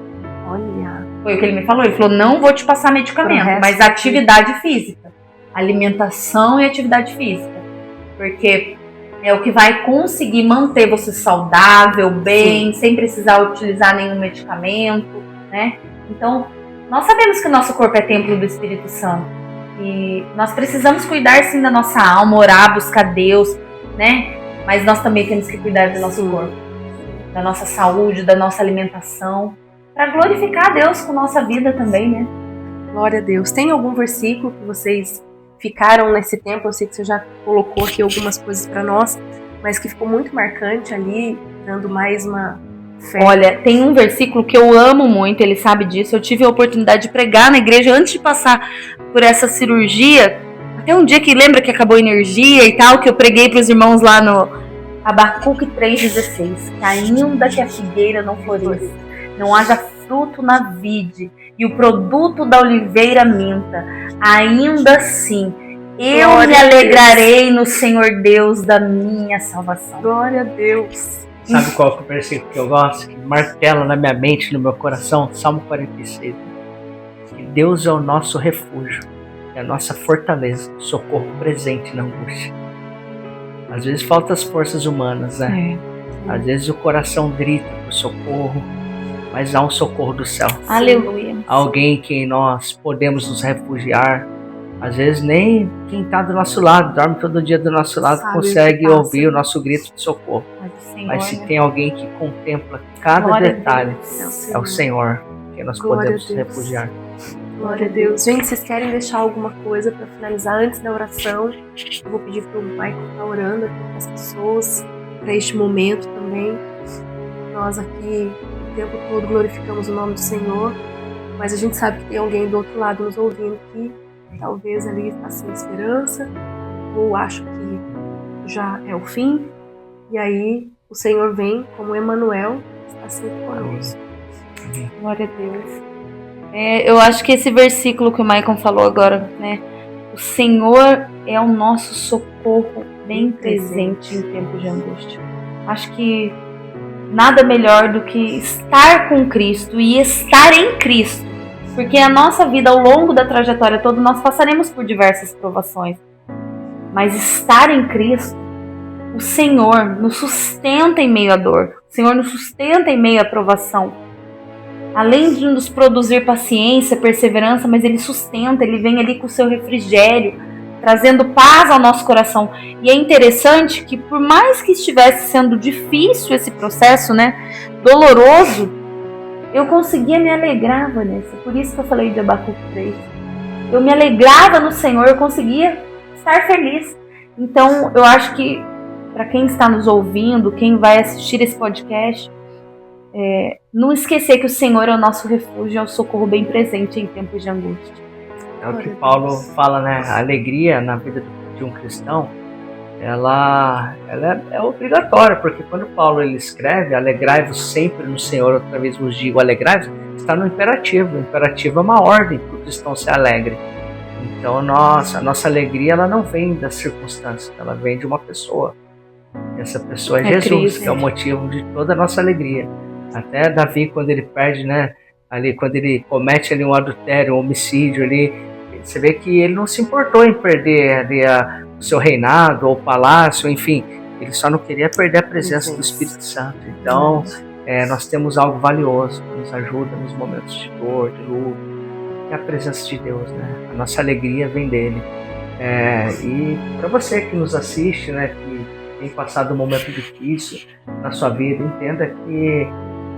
[SPEAKER 1] Olha.
[SPEAKER 2] Foi o que ele me falou, ele falou, não vou te passar medicamento, mas atividade física. Alimentação e atividade física. Porque É o que vai conseguir manter você saudável, bem, sem precisar utilizar nenhum medicamento, né? Então, nós sabemos que o nosso corpo é templo do Espírito Santo. E nós precisamos cuidar, sim, da nossa alma, orar, buscar Deus, né? Mas nós também temos que cuidar do nosso corpo, da nossa saúde, da nossa alimentação, para glorificar a Deus com nossa vida também, né?
[SPEAKER 1] Glória a Deus. Tem algum versículo que vocês ficaram nesse tempo? Eu sei que você já colocou aqui algumas coisas para nós, mas que ficou muito marcante ali, dando mais uma fé.
[SPEAKER 2] Olha, tem um versículo que eu amo muito, ele sabe disso. Eu tive a oportunidade de pregar na igreja antes de passar por essa cirurgia. Até um dia que lembra que acabou a energia e tal, que eu preguei para os irmãos lá no Abacuque 3,16. Que ainda que a figueira não floresça, não haja fruto na vide e o produto da oliveira minta, ainda assim eu
[SPEAKER 1] Glória
[SPEAKER 2] me alegrarei no Senhor Deus da minha salvação.
[SPEAKER 1] Glória a Deus.
[SPEAKER 3] Sabe qual é o versículo que eu gosto? Que martela na minha mente, no meu coração? Salmo 46. Que Deus é o nosso refúgio, é a nossa fortaleza, socorro presente na angústia. Às vezes faltam as forças humanas, né? Às vezes o coração grita por socorro, mas há um socorro do céu.
[SPEAKER 2] Aleluia.
[SPEAKER 3] Alguém que nós podemos nos refugiar. Às vezes nem quem está do nosso lado, dorme todo dia do nosso lado,
[SPEAKER 1] sabe
[SPEAKER 3] consegue ouvir o nosso grito de socorro. Mas se tem alguém que contempla cada detalhe, é o Senhor que nós podemos refugiar.
[SPEAKER 1] Glória a Deus. Gente, vocês querem deixar alguma coisa para finalizar antes da oração? Eu vou pedir para o Michael estar orando aqui com as pessoas para este momento também. Nós aqui o tempo todo glorificamos o nome do Senhor, mas a gente sabe que tem alguém do outro lado nos ouvindo que talvez ali está sem esperança, ou acho que já é o fim, e aí o Senhor vem como Emanuel, está sempre conosco.
[SPEAKER 2] Glória a Deus. Eu acho que esse versículo que o Maicon falou agora, né? O Senhor é o nosso socorro bem presente em tempos de angústia. Acho que nada melhor do que estar com Cristo e estar em Cristo. Porque a nossa vida, ao longo da trajetória toda, nós passaremos por diversas provações. Mas estar em Cristo, o Senhor nos sustenta em meio à dor. O Senhor nos sustenta em meio à provação. Além de nos produzir paciência, perseverança, mas Ele sustenta, Ele vem ali com o seu refrigério, trazendo paz ao nosso coração. E é interessante que, por mais que estivesse sendo difícil esse processo, né, doloroso, eu conseguia me alegrar, Vanessa. Por isso que eu falei de Abacuque 3. Eu me alegrava no Senhor, eu conseguia estar feliz. Então, eu acho que, para quem está nos ouvindo, quem vai assistir esse podcast, não esquecer que o Senhor é o nosso refúgio, é o socorro bem presente em tempos de angústia.
[SPEAKER 3] É o que Paulo fala, né? A alegria na vida de um cristão, ela é obrigatória, porque quando Paulo ele escreve, alegrai-vos sempre no Senhor, outra vez vos digo, alegrai-vos, está no imperativo. O imperativo é uma ordem para o cristão ser alegre. Então, a nossa alegria, ela não vem das circunstâncias, ela vem de uma pessoa. E essa pessoa é Jesus, Cristo, que é o motivo de toda a nossa alegria. Até Davi, quando ele perde, né, ali, quando ele comete ali um adultério, um homicídio ali, você vê que ele não se importou em perder ali o seu reinado ou o palácio, enfim, ele só não queria perder a presença do Espírito Santo. Então, nós temos algo valioso que nos ajuda nos momentos de dor, de luto, é a presença de Deus, né? A nossa alegria vem dele. E para você que nos assiste, né, que tem passado um momento difícil na sua vida, entenda que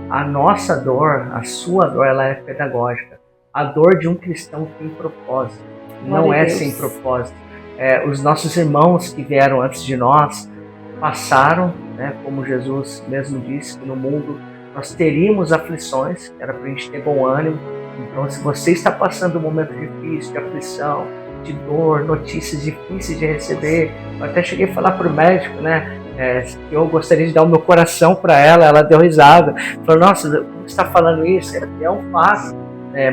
[SPEAKER 3] a nossa dor, a sua dor, ela é pedagógica. A dor de um cristão tem propósito, não é sem propósito. Os nossos irmãos que vieram antes de nós passaram, né, como Jesus mesmo disse, que no mundo nós teríamos aflições, era para a gente ter bom ânimo. Então, se você está passando um momento difícil, de aflição, de dor, notícias difíceis de receber, eu até cheguei a falar para o médico, né, que eu gostaria de dar o meu coração para ela deu risada, falou, nossa, como você está falando isso? É um fato,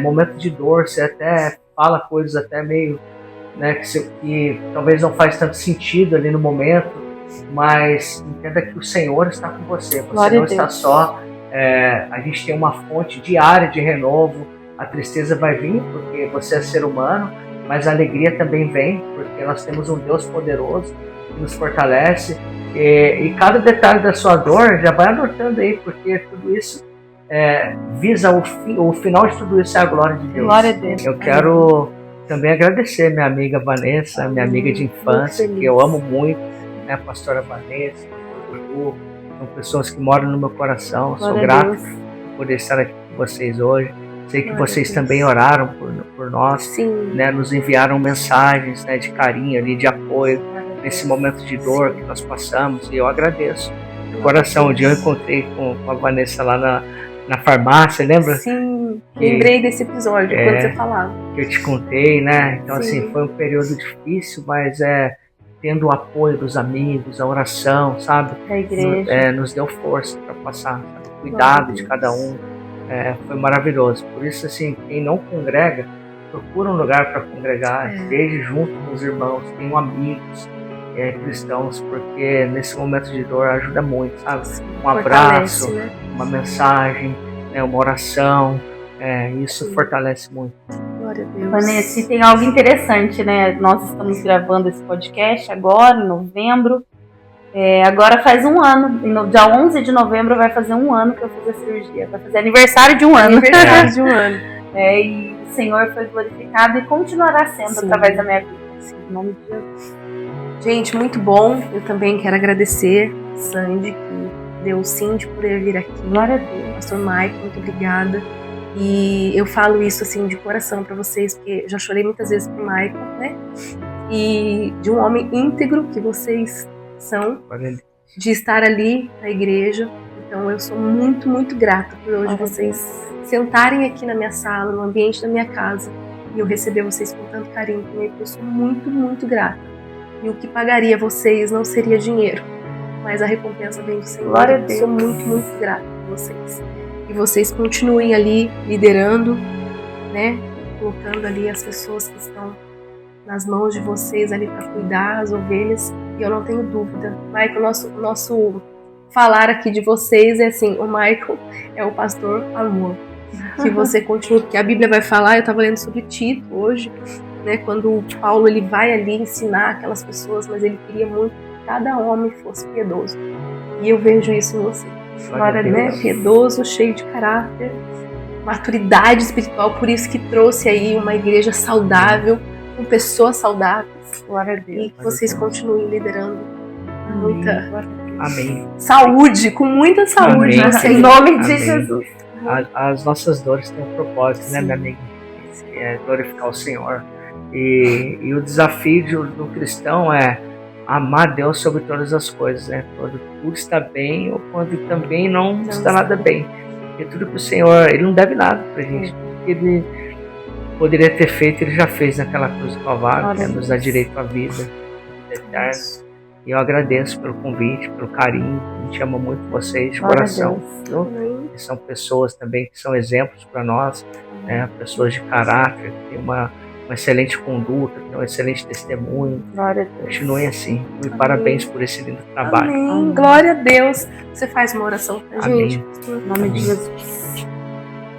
[SPEAKER 3] momento de dor, você até fala coisas até meio, né, que talvez não faz tanto sentido ali no momento, mas entenda que o Senhor está com você, você não está só, a gente tem uma fonte diária de renovo, a tristeza vai vir porque você é ser humano, mas a alegria também vem porque nós temos um Deus poderoso que nos fortalece, E cada detalhe da sua dor, já vai anotando aí, porque tudo isso visa o final de tudo isso é a glória de Deus.
[SPEAKER 2] Glória a Deus.
[SPEAKER 3] Eu quero também agradecer minha amiga Vanessa, minha amiga de infância, que eu amo muito, né? A pastora Vanessa, pastor Dudu, são pessoas que moram no meu coração. Sou grato por poder estar aqui com vocês hoje. Sei que vocês também oraram por nós,
[SPEAKER 1] Sim.
[SPEAKER 3] né? Nos enviaram mensagens, né, de carinho ali, de apoio nesse momento de dor que nós passamos, e eu agradeço de coração. Um dia eu encontrei com a Vanessa lá na farmácia, lembra?
[SPEAKER 1] Sim, lembrei desse episódio quando você falava.
[SPEAKER 3] Que eu te contei, né? Então,
[SPEAKER 1] Sim.
[SPEAKER 3] assim, foi um período difícil, mas tendo o apoio dos amigos, a oração, sabe?
[SPEAKER 2] Da igreja.
[SPEAKER 3] Nos deu força para passar, sabe? O cuidado de cada um. Foi maravilhoso. Por isso, assim, quem não congrega, procura um lugar para congregar, esteja junto com os irmãos, tenham amigos cristãos, porque nesse momento de dor ajuda muito, sabe? Um abraço,
[SPEAKER 1] né?
[SPEAKER 3] uma mensagem, uma oração, isso fortalece muito.
[SPEAKER 1] Glória a Deus.
[SPEAKER 2] Vanessa, e tem algo interessante, né? Nós estamos gravando esse podcast agora, em novembro. Agora faz um ano, no dia 11 de novembro vai fazer um ano que eu fiz a cirurgia. Vai fazer aniversário de um ano.
[SPEAKER 1] Aniversário de um ano.
[SPEAKER 2] E o Senhor foi glorificado e continuará sendo através da minha vida. Em nome de Jesus.
[SPEAKER 1] Gente, muito bom. Eu também quero agradecer a Sandy, que deu sim de poder vir aqui.
[SPEAKER 2] Glória a Deus.
[SPEAKER 1] Pastor Michael, muito obrigada. E eu falo isso assim de coração para vocês, porque já chorei muitas vezes pro Michael, né? E de um homem íntegro que vocês são, de estar ali na igreja. Então eu sou muito, muito grata por hoje vocês sentarem aqui na minha sala, no ambiente da minha casa, e eu receber vocês com tanto carinho também, porque eu sou muito, muito grata. E o que pagaria vocês não seria dinheiro, mas a recompensa vem do Senhor.
[SPEAKER 2] Glória a Deus.
[SPEAKER 1] Eu sou muito, muito grata por vocês. E vocês continuem ali liderando, né? Colocando ali as pessoas que estão nas mãos de vocês ali para cuidar as ovelhas. E eu não tenho dúvida, Michael, o nosso falar aqui de vocês é assim: o Michael é o pastor amor. Que você continue, porque a Bíblia vai falar, eu estava lendo sobre Tito hoje, né, quando Paulo ele vai ali ensinar aquelas pessoas, mas ele queria muito que cada homem fosse piedoso. E eu vejo isso em você. Glória a Deus, né? Piedoso, cheio de caráter, maturidade espiritual, por isso que trouxe aí uma igreja saudável, com pessoas saudáveis.
[SPEAKER 2] Glória a Deus.
[SPEAKER 1] E que vocês continuem liderando com muita saúde, com muita saúde.
[SPEAKER 2] Em nome de Jesus.
[SPEAKER 3] As nossas dores têm um propósito, né, minha amiga? É glorificar o Senhor. E o desafio do cristão é amar Deus sobre todas as coisas, né? Quando tudo está bem ou quando também não está nada bem. E tudo que o Senhor, Ele não deve nada pra gente. Ele poderia ter feito, Ele já fez naquela cruz do Calvário, que nos dá direito à vida eterna. E eu agradeço pelo convite, pelo carinho. A gente ama muito vocês de coração. E são pessoas também que são exemplos para nós, né? Pessoas de caráter, que têm uma excelente conduta, que têm um excelente testemunho.
[SPEAKER 2] Glória a Deus.
[SPEAKER 3] Continuem assim. E parabéns por esse lindo trabalho.
[SPEAKER 1] Amém. Glória a Deus. Você faz uma oração pra gente?
[SPEAKER 2] Em nome de Jesus.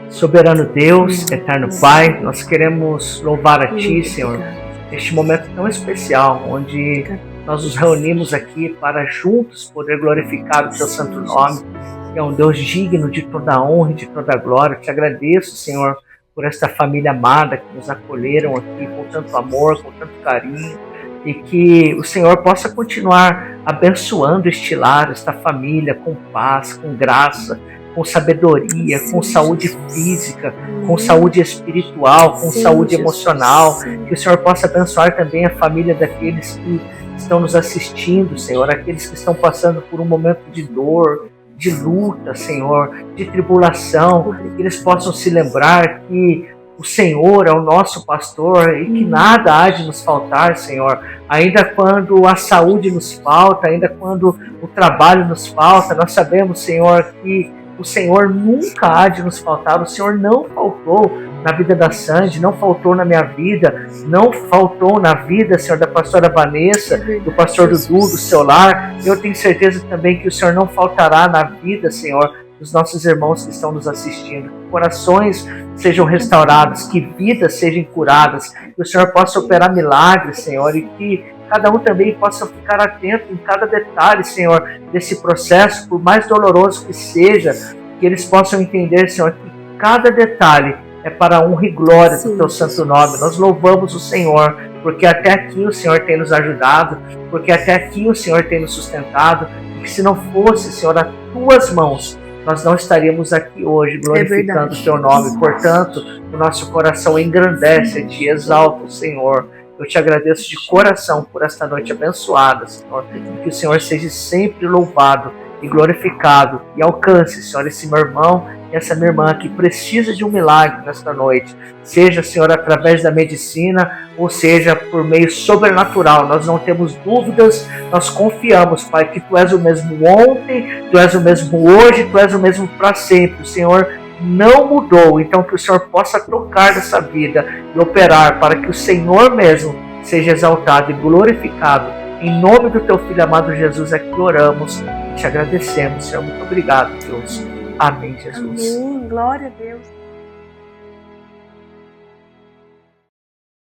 [SPEAKER 3] Soberano Deus, eterno Pai, nós queremos louvar a Ti, Senhor, neste momento tão especial, onde nós nos reunimos aqui para juntos poder glorificar o Teu santo nome, que é um Deus digno de toda a honra e de toda a glória. Te agradeço, Senhor, por esta família amada que nos acolheram aqui com tanto amor, com tanto carinho, e que o Senhor possa continuar abençoando este lar, esta família, com paz, com graça, com sabedoria, com saúde física, com saúde espiritual, com saúde emocional. Que o Senhor possa abençoar também a família daqueles que estão nos assistindo, Senhor, aqueles que estão passando por um momento de dor, de luta, Senhor, de tribulação, que eles possam se lembrar que o Senhor é o nosso pastor e que nada há de nos faltar, Senhor. Ainda quando a saúde nos falta, ainda quando o trabalho nos falta, nós sabemos, Senhor, que o Senhor nunca há de nos faltar. O Senhor não faltou na vida da Sandy, não faltou na minha vida, não faltou na vida, Senhor, da pastora Vanessa, do pastor Dudu, do seu lar. Eu tenho certeza também que o Senhor não faltará na vida, Senhor, dos nossos irmãos que estão nos assistindo. Que corações sejam restaurados, que vidas sejam curadas, que o Senhor possa operar milagres, Senhor, e que cada um também possa ficar atento em cada detalhe, Senhor, desse processo, por mais doloroso que seja, que eles possam entender, Senhor, que cada detalhe é para a honra e glória do Teu santo nome. Nós louvamos o Senhor, porque até aqui o Senhor tem nos ajudado, porque até aqui o Senhor tem nos sustentado, e que se não fosse, Senhor, as Tuas mãos, nós não estaríamos aqui hoje glorificando o Teu nome. Portanto, o nosso coração engrandece-te e exalta o Senhor. Eu te agradeço de coração por esta noite abençoada, Senhor, e que o Senhor seja sempre louvado e glorificado, e alcance, Senhor, esse meu irmão e essa minha irmã que precisa de um milagre nesta noite, seja, Senhor, através da medicina, ou seja, por meio sobrenatural. Nós não temos dúvidas, nós confiamos, Pai, que Tu és o mesmo ontem, Tu és o mesmo hoje, Tu és o mesmo para sempre. O Senhor não mudou, então que o Senhor possa tocar nessa vida e operar para que o Senhor mesmo seja exaltado e glorificado. Em nome do Teu Filho amado Jesus é que oramos e te agradecemos, Senhor. Muito obrigado, Deus. Amém, Jesus.
[SPEAKER 1] Amém. Glória a Deus.